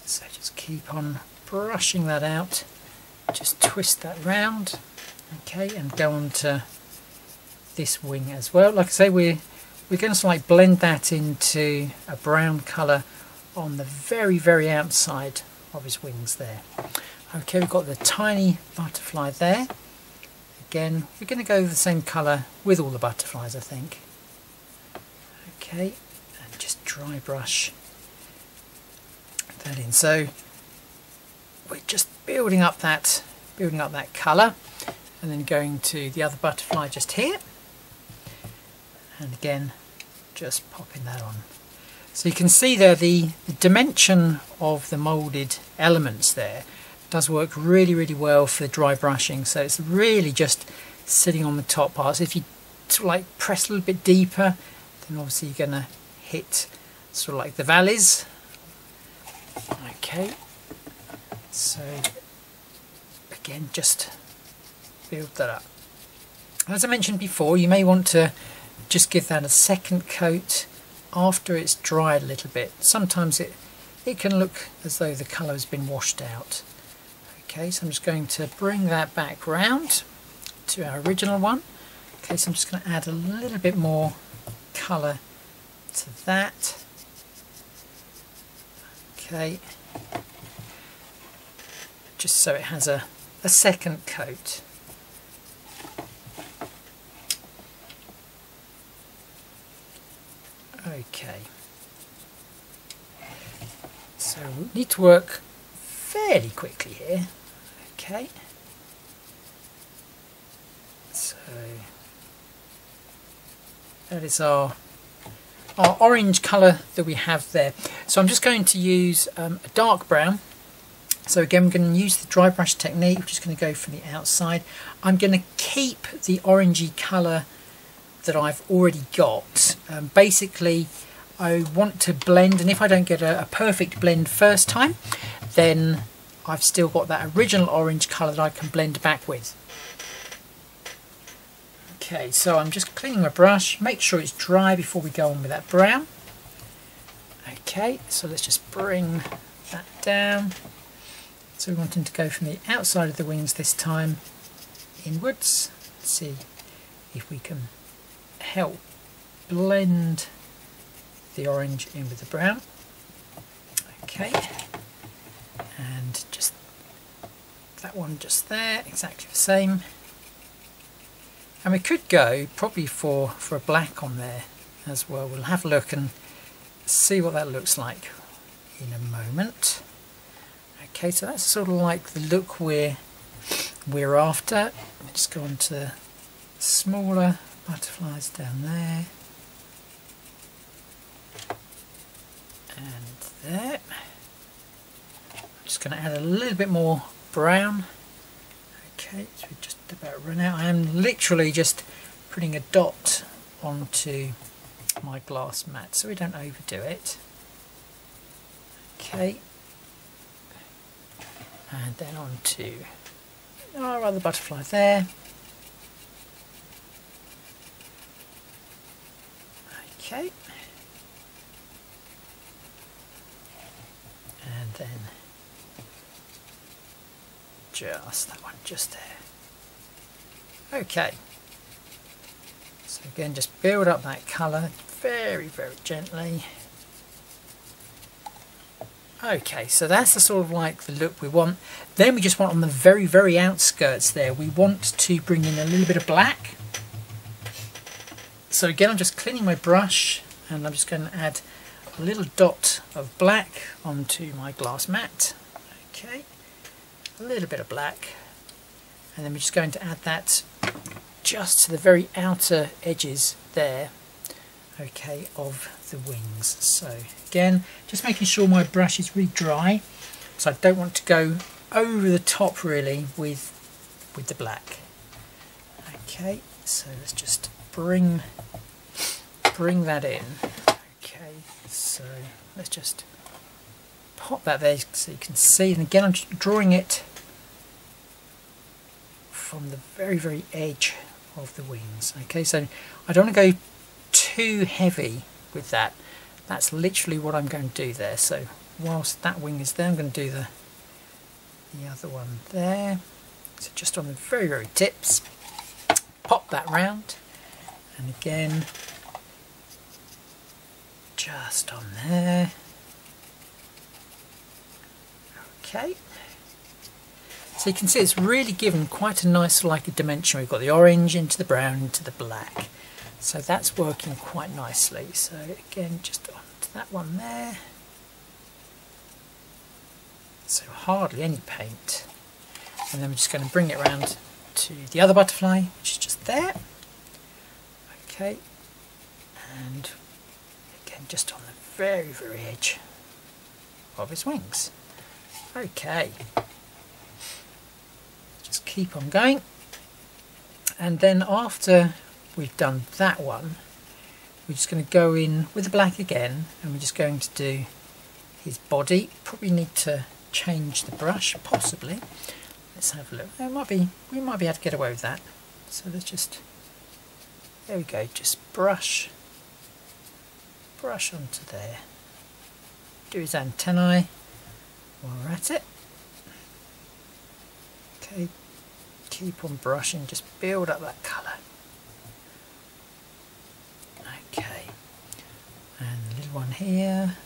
So just keep on brushing that out. Just twist that round. Okay, and go on to this wing as well. Like I say, we're going to like blend that into a brown colour on the very, very outside of his wings there. Okay, we've got the tiny butterfly there. Again, we're going to go the same colour with all the butterflies, I think. Okay, and just dry brush that in. So we're just building up that colour, and then going to the other butterfly just here, and again just popping that on. So you can see there the dimension of the moulded elements there does work really, really well for the dry brushing. So it's really just sitting on the top parts. If you sort of like press a little bit deeper, then obviously you're going to hit sort of like the valleys. Okay, so again, just build that up. As I mentioned before, you may want to just give that a second coat after it's dried a little bit. Sometimes it can look as though the colour has been washed out. Okay, so I'm just going to bring that back round to our original one. Okay, so I'm just going to add a little bit more colour to that. Okay, just so it has a second coat. Okay, so we need to work fairly quickly here. Okay, so that is our orange colour that we have there. So I'm just going to use a dark brown. So again, we're going to use the dry brush technique. We're just going to go from the outside. I'm going to keep the orangey colour that I've already got. Basically, I want to blend, and if I don't get a perfect blend first time, then I've still got that original orange colour that I can blend back with. Okay, so I'm just cleaning my brush, make sure it's dry before we go on with that brown. Okay, so let's just bring that down. So we're wanting to go from the outside of the wings this time inwards. Let's see if we can help blend the orange in with the brown. Okay, and just that one just there, exactly the same. And we could go probably for a black on there as well. We'll have a look and see what that looks like in a moment. Okay, so that's sort of like the look we're after. Let's go on to the smaller butterflies down there and there. I'm just going to add a little bit more brown. Okay, so we just about run out. I am literally just putting a dot onto my glass mat so we don't overdo it. Okay, and then onto our other butterfly there. Okay, and then just that one just there. Okay, so again just build up that colour very gently. Okay, so that's the sort of like the look we want. Then we just want on the very outskirts there, we want to bring in a little bit of black. So again, I'm just cleaning my brush and I'm just going to add a little dot of black onto my glass mat. Okay, a little bit of black, and then we're just going to add that just to the very outer edges there, okay, of the wings. So again, just making sure my brush is really dry, so I don't want to go over the top really with the black. Okay, so let's just bring that in. Okay, so let's just pop that there so you can see, and again I'm just drawing it from the very edge of the wings. Okay, so I don't want to go too heavy with that. That's literally what I'm going to do there. So whilst that wing is there, I'm going to do the other one there. So just on the very tips, pop that round, and again just on there. Okay, so you can see it's really given quite a nice like a dimension. We've got the orange into the brown into the black, so that's working quite nicely. So again, just onto that one there. So hardly any paint, and then we're just going to bring it around to the other butterfly, which is just there. Okay, and again just on the very edge of his wings. Okay, just keep on going, and then after we've done that one, we're just going to go in with the black again, and we're just going to do his body. Probably need to change the brush, possibly. Let's have a look. We might be able to get away with that. So let's just, there we go, just brush onto there. Do his antennae while we're at it. Okay, keep on brushing, just build up that colour. Okay, and the little one here.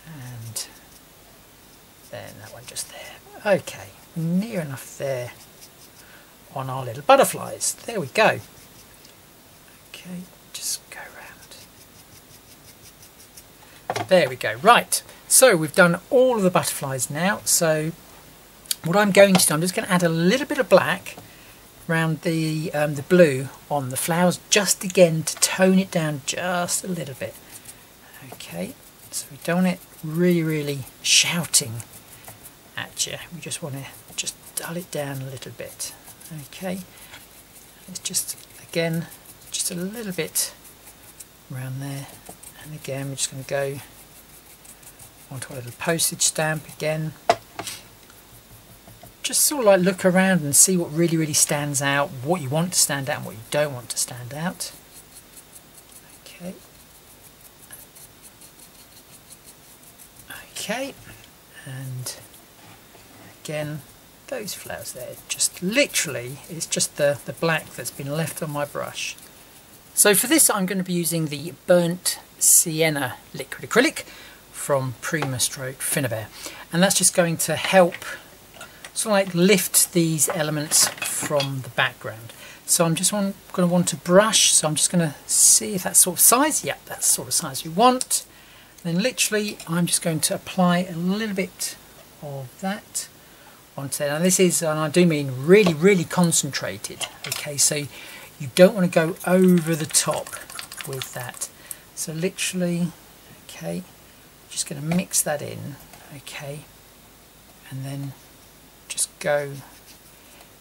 And then that one just there. Okay, near enough there on our little butterflies. There we go. Okay, just go around. There we go. Right, so we've done all of the butterflies now. So what I'm going to do, I'm just going to add a little bit of black around the blue on the flowers, just again to tone it down just a little bit. Okay, so we don't want it really shouting at you. We just want to just dull it down a little bit. Okay, it's just again just a little bit around there, and again we're just going to go onto a little postage stamp again. Just sort of like look around and see what really stands out, what you want to stand out and what you don't want to stand out. Okay. Okay, and again those flowers there, just literally it's just the black that's been left on my brush. So for this I'm going to be using the burnt sienna liquid acrylic from Prima stroke Finnabair, and that's just going to help sort of like lift these elements from the background. So I'm just going to want to brush, so I'm just going to see if that's sort of size. Yep, that's the sort of size we want. And then literally I'm just going to apply a little bit of that onto there. Now this is, and I do mean really concentrated. Okay, so you don't want to go over the top with that. So literally, okay, just going to mix that in. Okay, and then just go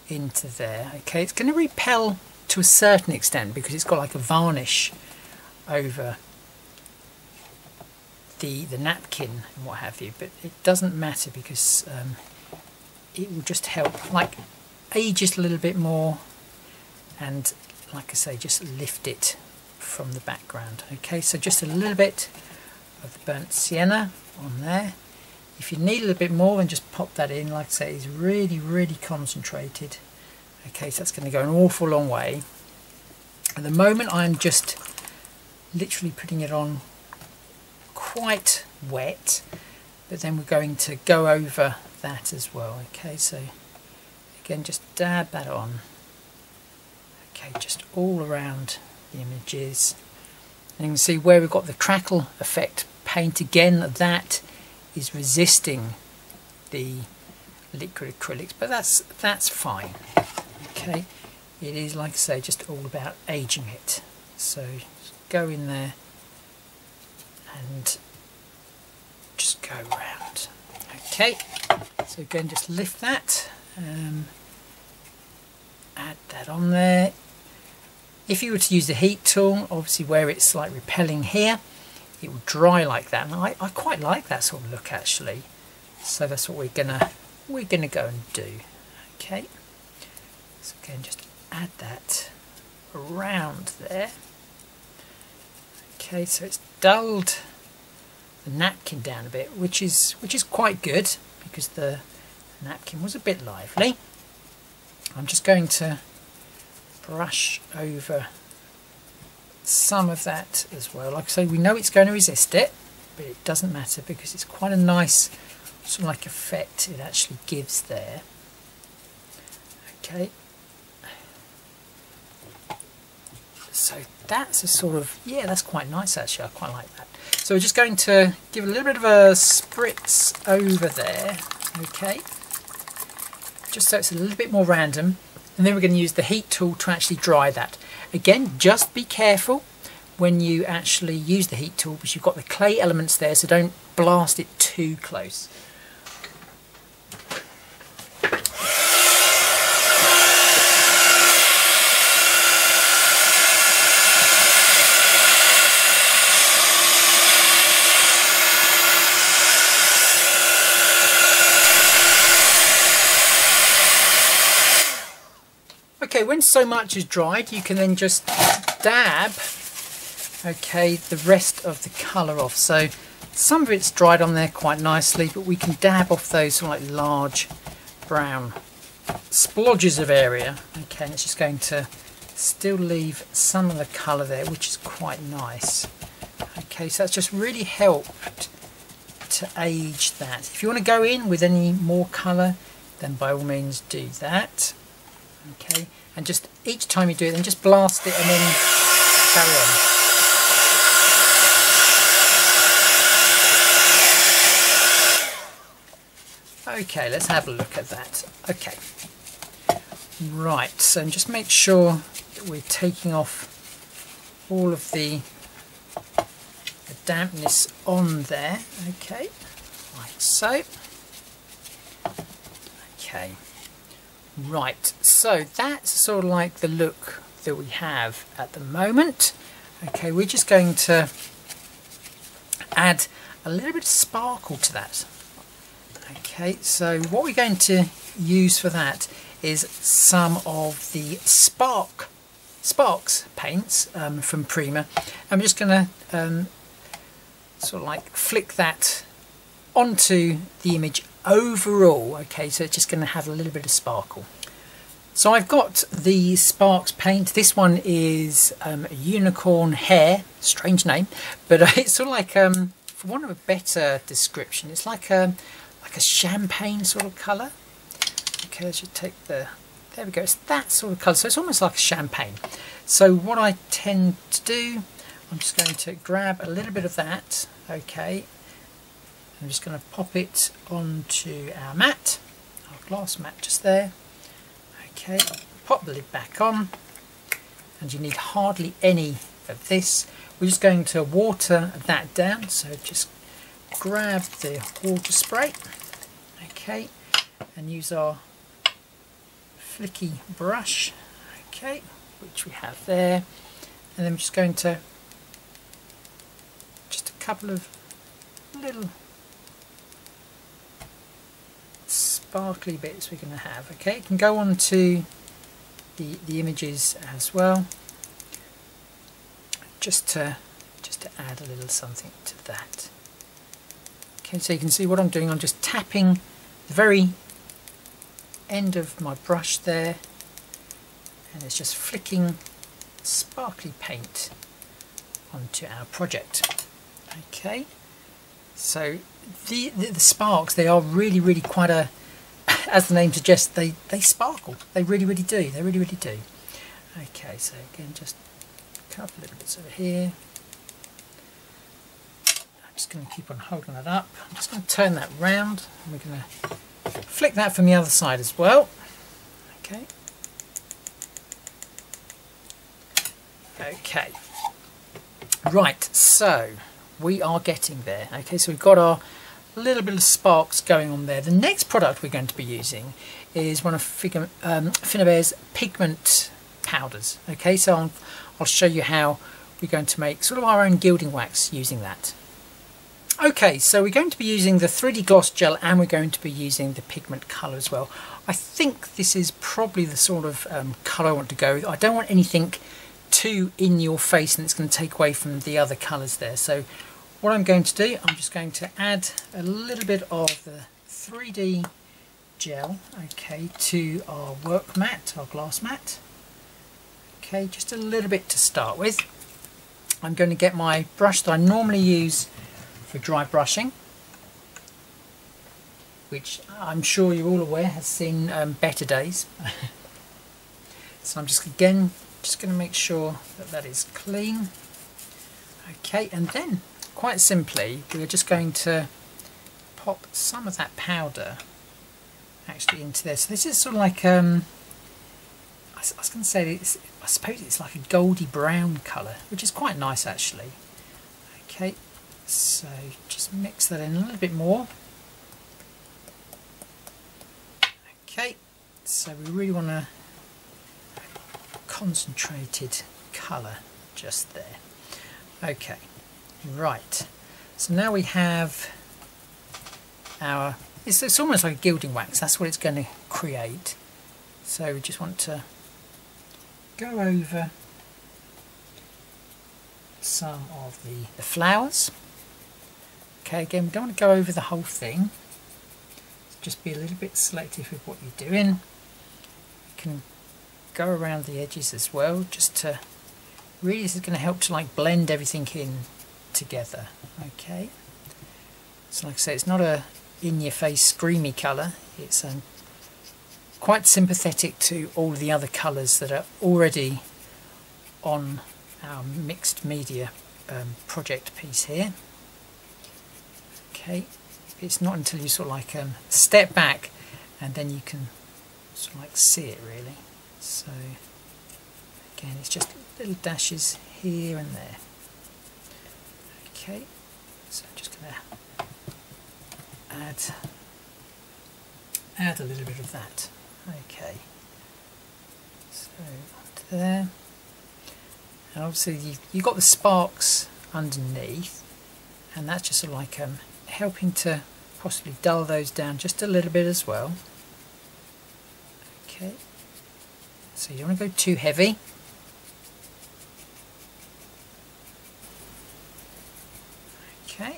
into there. Okay, it's going to repel to a certain extent because it's got like a varnish over the napkin and what have you, but it doesn't matter because it will just help like age it a little bit more, and like I say, just lift it from the background. Okay, so just a little bit of the burnt sienna on there. If you need a little bit more, then just pop that in. Like I say, it's really concentrated. Okay, so that's going to go an awful long way. At the moment I'm just literally putting it on quite wet, but then we're going to go over that as well. Okay, so again, just dab that on. Okay, just all around the images. And you can see where we've got the crackle effect paint again, that is resisting the liquid acrylics, but that's fine. Okay, it is, like I say, just all about aging it. So just go in there and just go around. Okay, so again, just lift that, add that on there. If you were to use the heat tool, obviously where it's like repelling here, it will dry like that, and I quite like that sort of look actually. So that's what we're gonna go and do. Okay, so again, just add that around there. Okay, so it's dulled the napkin down a bit, which is quite good because the napkin was a bit lively. I'm just going to brush over some of that as well. Like I say, we know it's going to resist it, but it doesn't matter because it's quite a nice sort of like effect it actually gives there. Okay, so that's a sort of, yeah, that's quite nice actually. I quite like that. So we're just going to give a little bit of a spritz over there. Okay, just so it's a little bit more random, and then we're going to use the heat tool to actually dry that. Again, just be careful when you actually use the heat tool because you've got the clay elements there, so don't blast it too close. Okay, when so much is dried, you can then just dab, okay, the rest of the colour off. So some of it's dried on there quite nicely, but we can dab off those sort of like large brown splodges of area. Okay, and it's just going to still leave some of the colour there, which is quite nice. Okay, so that's just really helped to age that. If you want to go in with any more colour, then by all means do that. Okay, and just each time you do it, then just blast it and then carry on. Okay, let's have a look at that. Okay, right, so just make sure that we're taking off all of the dampness on there. Okay, like so. Okay. Right, so that's sort of like the look that we have at the moment. Okay, we're just going to add a little bit of sparkle to that. Okay, so what we're going to use for that is some of the Sparks paints from Prima. I'm just going to sort of like flick that onto the image overall. Okay, so it's just going to have a little bit of sparkle. So I've got the Sparks paint. This one is a unicorn hair, strange name, but it's sort of like, for want of a better description, it's like a champagne sort of colour. Okay, let's just take the, there we go, it's that sort of colour, so it's almost like a champagne. So what I tend to do, I'm just going to grab a little bit of that. Okay, I'm just going to pop it onto our mat, our glass mat just there. Okay, pop the lid back on, and you need hardly any of this. We're just going to water that down, so just grab the water spray. Okay, and use our flicky brush, okay, which we have there, and then we're just going to just a couple of little sparkly bits we're going to have. Okay, it can go on to the images as well, just to add a little something to that. Okay, so you can see what I'm doing. I'm just tapping the very end of my brush there, and it's just flicking sparkly paint onto our project. Okay, so the sparks, they are really quite a, as the name suggests, they sparkle. They really do. They really do. Okay, so again, just a couple little bits over here. I'm just going to keep on holding that up. I'm just going to turn that round, and we're going to flick that from the other side as well. Okay. Okay. Right, so we are getting there. Okay, so we've got our little bit of sparks going on there. The next product we're going to be using is one of Finabear's pigment powders. Okay, so I'll show you how we're going to make sort of our own gilding wax using that. Okay, so we're going to be using the 3D gloss gel, and we're going to be using the pigment colour as well. I think this is probably the sort of colour I want to go with. I don't want anything too in your face and it's going to take away from the other colours there. So what I'm going to do, I'm just going to add a little bit of the 3D gel, okay, to our work mat, our glass mat. Okay, just a little bit to start with. I'm going to get my brush that I normally use for dry brushing, which I'm sure you're all aware has seen better days. So I'm just going to make sure that that is clean. Okay, and then quite simply we're just going to pop some of that powder actually into there. So this is sort of like I was going to say I suppose it's like a goldy brown colour, which is quite nice actually. Okay, so just mix that in a little bit more. Okay, so we really want a concentrated colour just there. Okay, right, so now we have our, it's almost like a gilding wax, that's what it's going to create. So we just want to go over some of the flowers. Okay, again, we don't want to go over the whole thing. Just be a little bit selective with what you're doing. You can go around the edges as well, just to really, this is going to help to like blend everything in together. Okay, so like I say, it's not a in-your-face screamy colour. It's quite sympathetic to all the other colours that are already on our mixed media project piece here. Okay, it's not until you sort of like step back and then you can sort of like see it really. So again, it's just little dashes here and there. Okay, so I'm just going to add a little bit of that. Okay, so onto there, and obviously you've got the sparks underneath, and that's just sort of like helping to possibly dull those down just a little bit as well. Okay, so you don't want to go too heavy. Okay,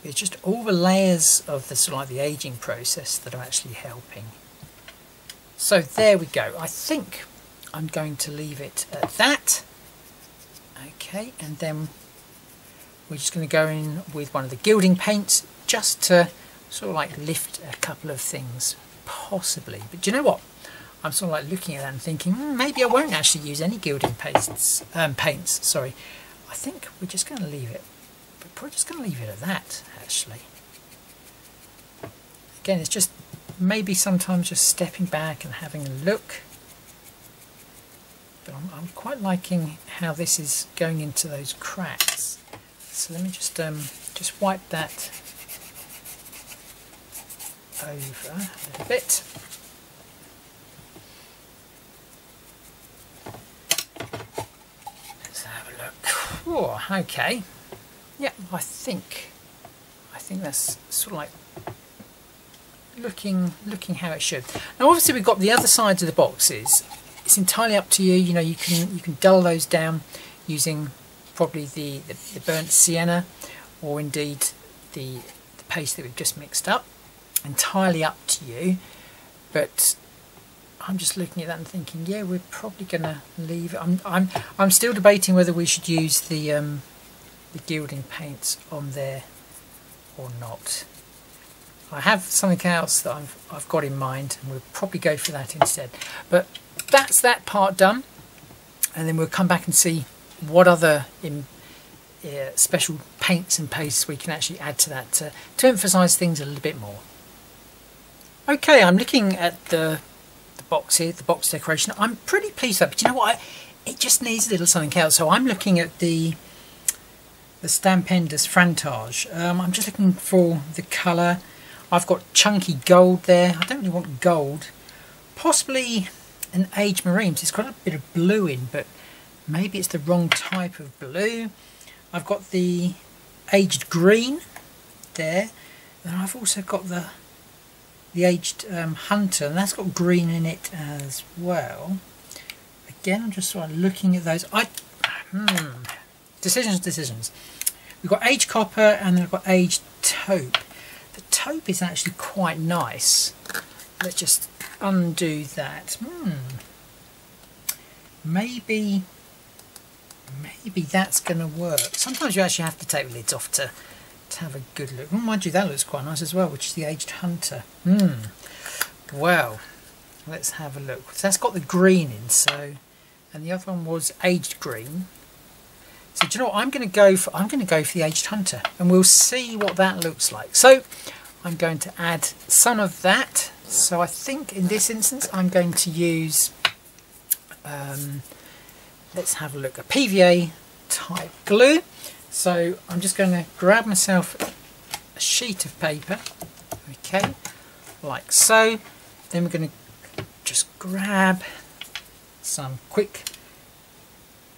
it's just all the layers of the sort of like the aging process that are actually helping. So there we go. I think I'm going to leave it at that. Okay, and then we're just going to go in with one of the gilding paints just to sort of like lift a couple of things possibly. But do you know what? I'm sort of like looking at that and thinking maybe I won't actually use any gilding paints. Sorry, I think we're just going to leave it. We're probably just going to leave it at that actually. Again, it's just maybe sometimes just stepping back and having a look. But I'm quite liking how this is going into those cracks. So let me just just wipe that over a little bit. Let's have a look. Oh, okay. Yeah, I think that's sort of like looking how it should. Now obviously we've got the other sides of the boxes. It's entirely up to you. You know, you can dull those down using probably the burnt sienna, or indeed the paste that we've just mixed up. Entirely up to you. But I'm just looking at that and thinking, yeah, we're probably gonna leave it. I'm still debating whether we should use the gilding paints on there or not. I have something else that I've got in mind, and we'll probably go for that instead. But that's that part done, and then we'll come back and see what other special paints and pastes we can actually add to that to emphasise things a little bit more. Okay, I'm looking at the box here, the box decoration. I'm pretty pleased with that, but you know what? It just needs a little something else. So I'm looking at the Stampendous Frantage. I'm just looking for the colour. I've got chunky gold there. I don't really want gold. Possibly an aged marine. It's got a bit of blue in, but maybe it's the wrong type of blue. I've got the aged green there, and I've also got the aged hunter, and that's got green in it as well. Again, I'm just sort of looking at those. Decisions. We've got aged copper, and then I've got aged taupe. The taupe is actually quite nice. Let's just undo that. Maybe that's going to work. Sometimes you actually have to take the lids off to have a good look. Mind you, that looks quite nice as well, which is the aged hunter. Well, let's have a look. So that's got the green in, so, and the other one was aged green. So do you know what? I'm going to go for the aged hunter, and we'll see what that looks like. So I'm going to add some of that. So I think in this instance I'm going to use let's have a look, a PVA type glue. So I'm just going to grab myself a sheet of paper, okay, like so. Then we're going to just grab some quick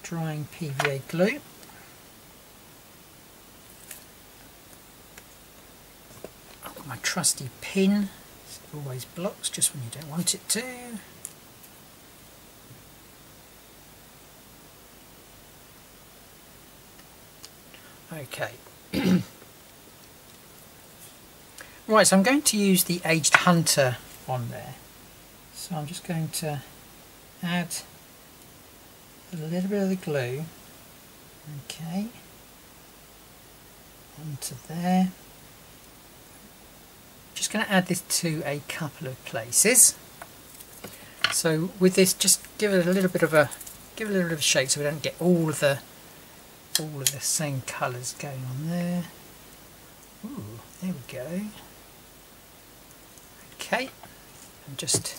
drying PVA glue. I've got my trusty pin. It always blocks just when you don't want it to. Okay. Right, so I'm going to use the aged hunter on there. So I'm just going to add a little bit of the glue, okay, onto there. Just going to add this to a couple of places. So with this, just give it a little bit of a shake so we don't get all of the same colours going on there. Ooh, there we go. Okay, and just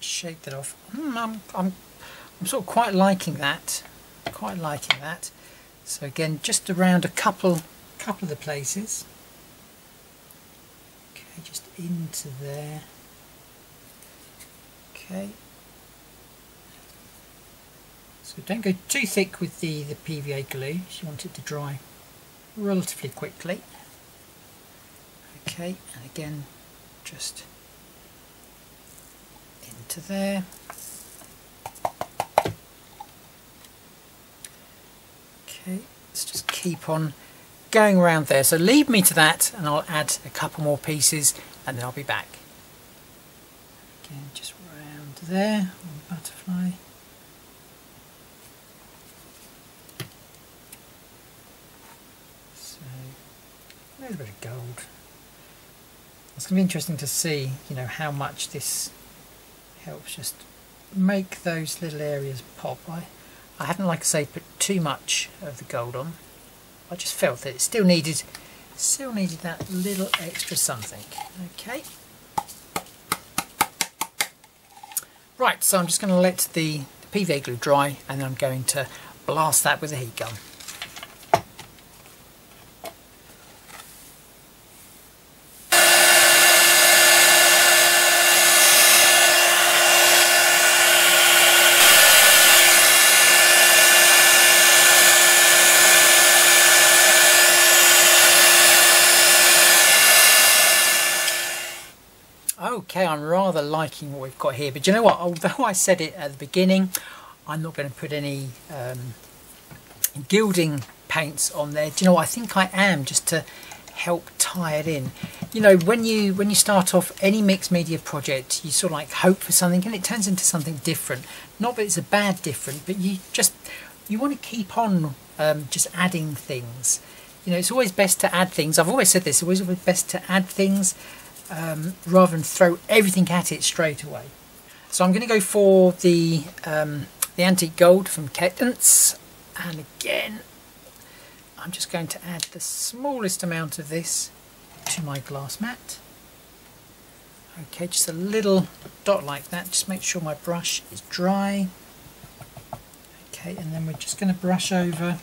shake that off. I'm sort of quite liking that. So again, just around a couple of the places. Okay, just into there. Okay. So don't go too thick with the PVA glue. You want it to dry relatively quickly. Okay, and again, just into there. Okay, let's just keep on going around there. So leave me to that, and I'll add a couple more pieces, and then I'll be back. Again, just round there on the butterfly. So a little bit of gold. It's going to be interesting to see, you know, how much this helps just make those little areas pop. I haven't, like I say, put too much of the gold on. I just felt that it still needed that little extra something. Okay. Right, so I'm just going to let the PVA glue dry, and then I'm going to blast that with a heat gun. Okay, I'm rather liking what we've got here, but you know what, although I said it at the beginning, I'm not going to put any gilding paints on there. Do you know what, I think I am, just to help tie it in. You know, when you start off any mixed media project, you sort of like hope for something and it turns into something different. Not that it's a bad different, but you want to keep on just adding things. You know, it's always best to add things. I've always said this, it's always best to add things rather than throw everything at it straight away. So I'm going to go for the antique gold from Cadence, and again I'm just going to add the smallest amount of this to my glass mat. Okay, just a little dot like that, just make sure my brush is dry. Okay, and then we're just going to brush over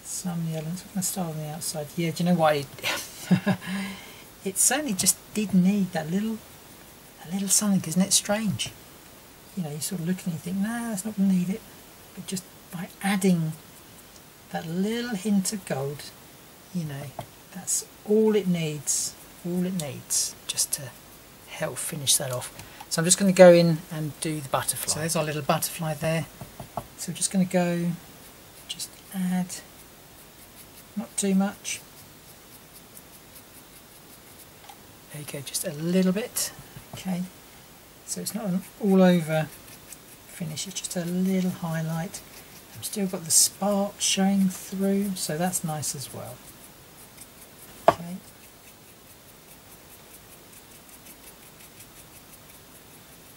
some of the elements. I'm going to start on the outside. Yeah, do you know what? It certainly just did need a little something, isn't it? Strange. You know, you sort of look and you think, nah, that's not going to need it. But just by adding that little hint of gold, you know, that's all it needs just to help finish that off. So I'm just going to go in and do the butterfly. So there's our little butterfly there. So we're just going to go, just add, not too much. There you go, just a little bit. Okay, so it's not an all over finish, it's just a little highlight. I've still got the spark showing through, so that's nice as well. Okay.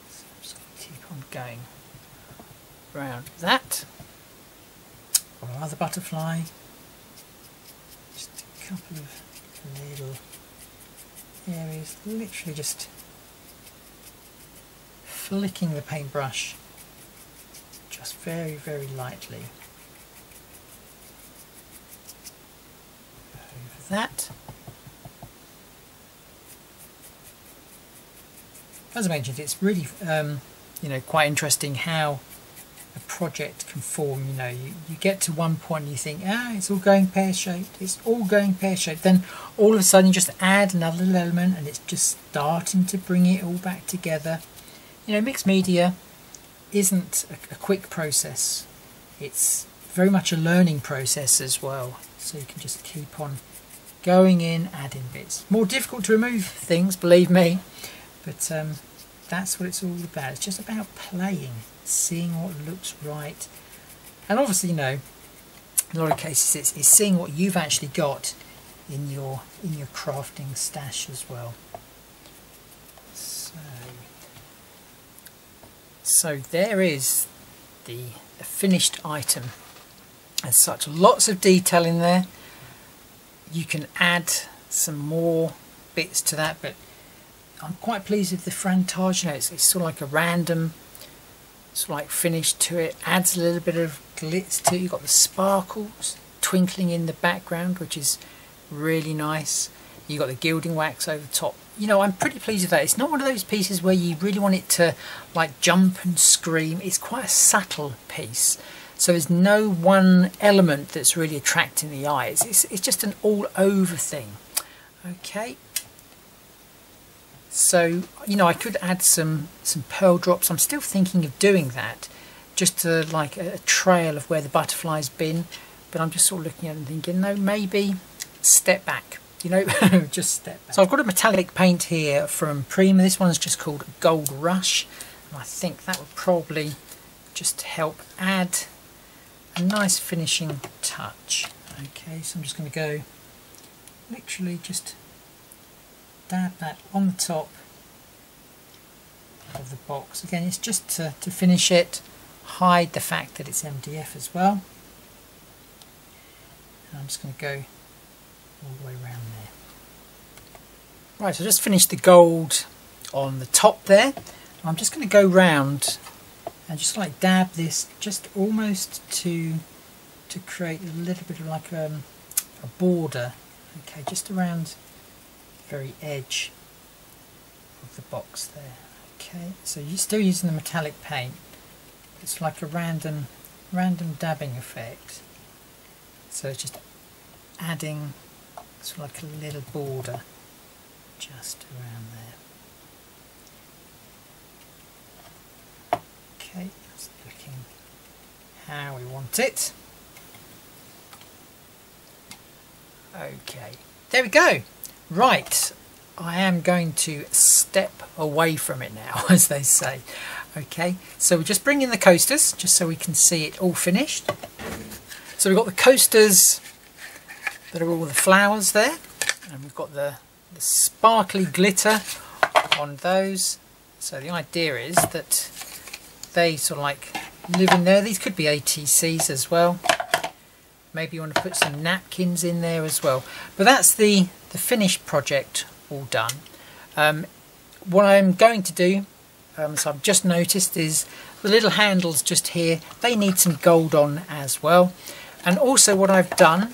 So I'm just going to keep on going around that. Got another butterfly. Just a couple of little areas, literally just flicking the paintbrush just very, very lightly over that. As I mentioned, it's really you know, quite interesting how a project can form. You know, you get to one point and you think, ah, it's all going pear-shaped, it's all going pear-shaped, then all of a sudden you just add another little element and it's just starting to bring it all back together. You know, mixed media isn't a quick process, it's very much a learning process as well, so you can just keep on going in, adding bits. More difficult to remove things, believe me, but that's what it's all about. It's just about playing, seeing what looks right, and obviously, you know, in a lot of cases it's seeing what you've actually got in your crafting stash as well. So there is the finished item as such. Lots of detail in there. You can add some more bits to that, but I'm quite pleased with the Frantage. You know, it's sort of like a random sort of like finish to it. Adds a little bit of glitz to it. You've got the sparkles twinkling in the background, which is really nice. You've got the gilding wax over the top. You know, I'm pretty pleased with that. It's not one of those pieces where you really want it to like jump and scream. It's quite a subtle piece. So there's no one element that's really attracting the eyes. It's just an all over thing. Okay. So, you know, I could add some pearl drops. I'm still thinking of doing that, just to like a trail of where the butterfly's been. But I'm just sort of looking at it and thinking, no, maybe step back. You know, just step back. So I've got a metallic paint here from Prima. This one's just called Gold Rush, and I think that would probably just help add a nice finishing touch. Okay, so I'm just going to go literally just dab that on the top of the box. Again, it's just to finish it, hide the fact that it's MDF as well. And I'm just going to go all the way around there. Right, so I just finished the gold on the top there. I'm just going to go round and just like dab this just almost to create a little bit of like a border. Okay, just around the very edge of the box there. Okay, so you're still using the metallic paint. It's like a random dabbing effect. So it's just adding sort of like a little border just around there. Okay, just looking how we want it. Okay, there we go. Right, I am going to step away from it now, as they say. Okay, so we're just bringing the coasters, just so we can see it all finished. So we've got the coasters that are all the flowers there, and we've got the sparkly glitter on those. So the idea is that they sort of like live in there. These could be ATCs as well. Maybe you want to put some napkins in there as well. But that's the finished project all done. What I'm going to do, so I've just noticed, is the little handles just here, they need some gold on as well. And also what I've done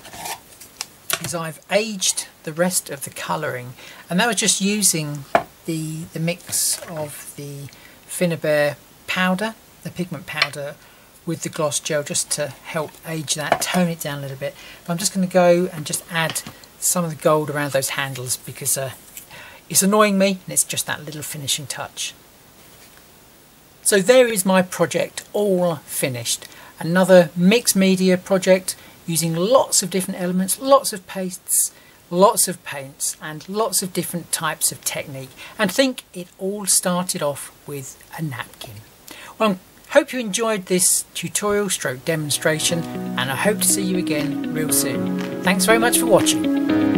is I've aged the rest of the colouring, and that was just using the mix of the Finnabair powder, the pigment powder, with the gloss gel, just to help age that, tone it down a little bit. But I'm just going to go and just add some of the gold around those handles, because it's annoying me and it's just that little finishing touch. So there is my project all finished. Another mixed media project using lots of different elements, lots of pastes, lots of paints and lots of different types of technique. And I think it all started off with a napkin. Well, I hope you enjoyed this tutorial stroke demonstration, and I hope to see you again real soon. Thanks very much for watching.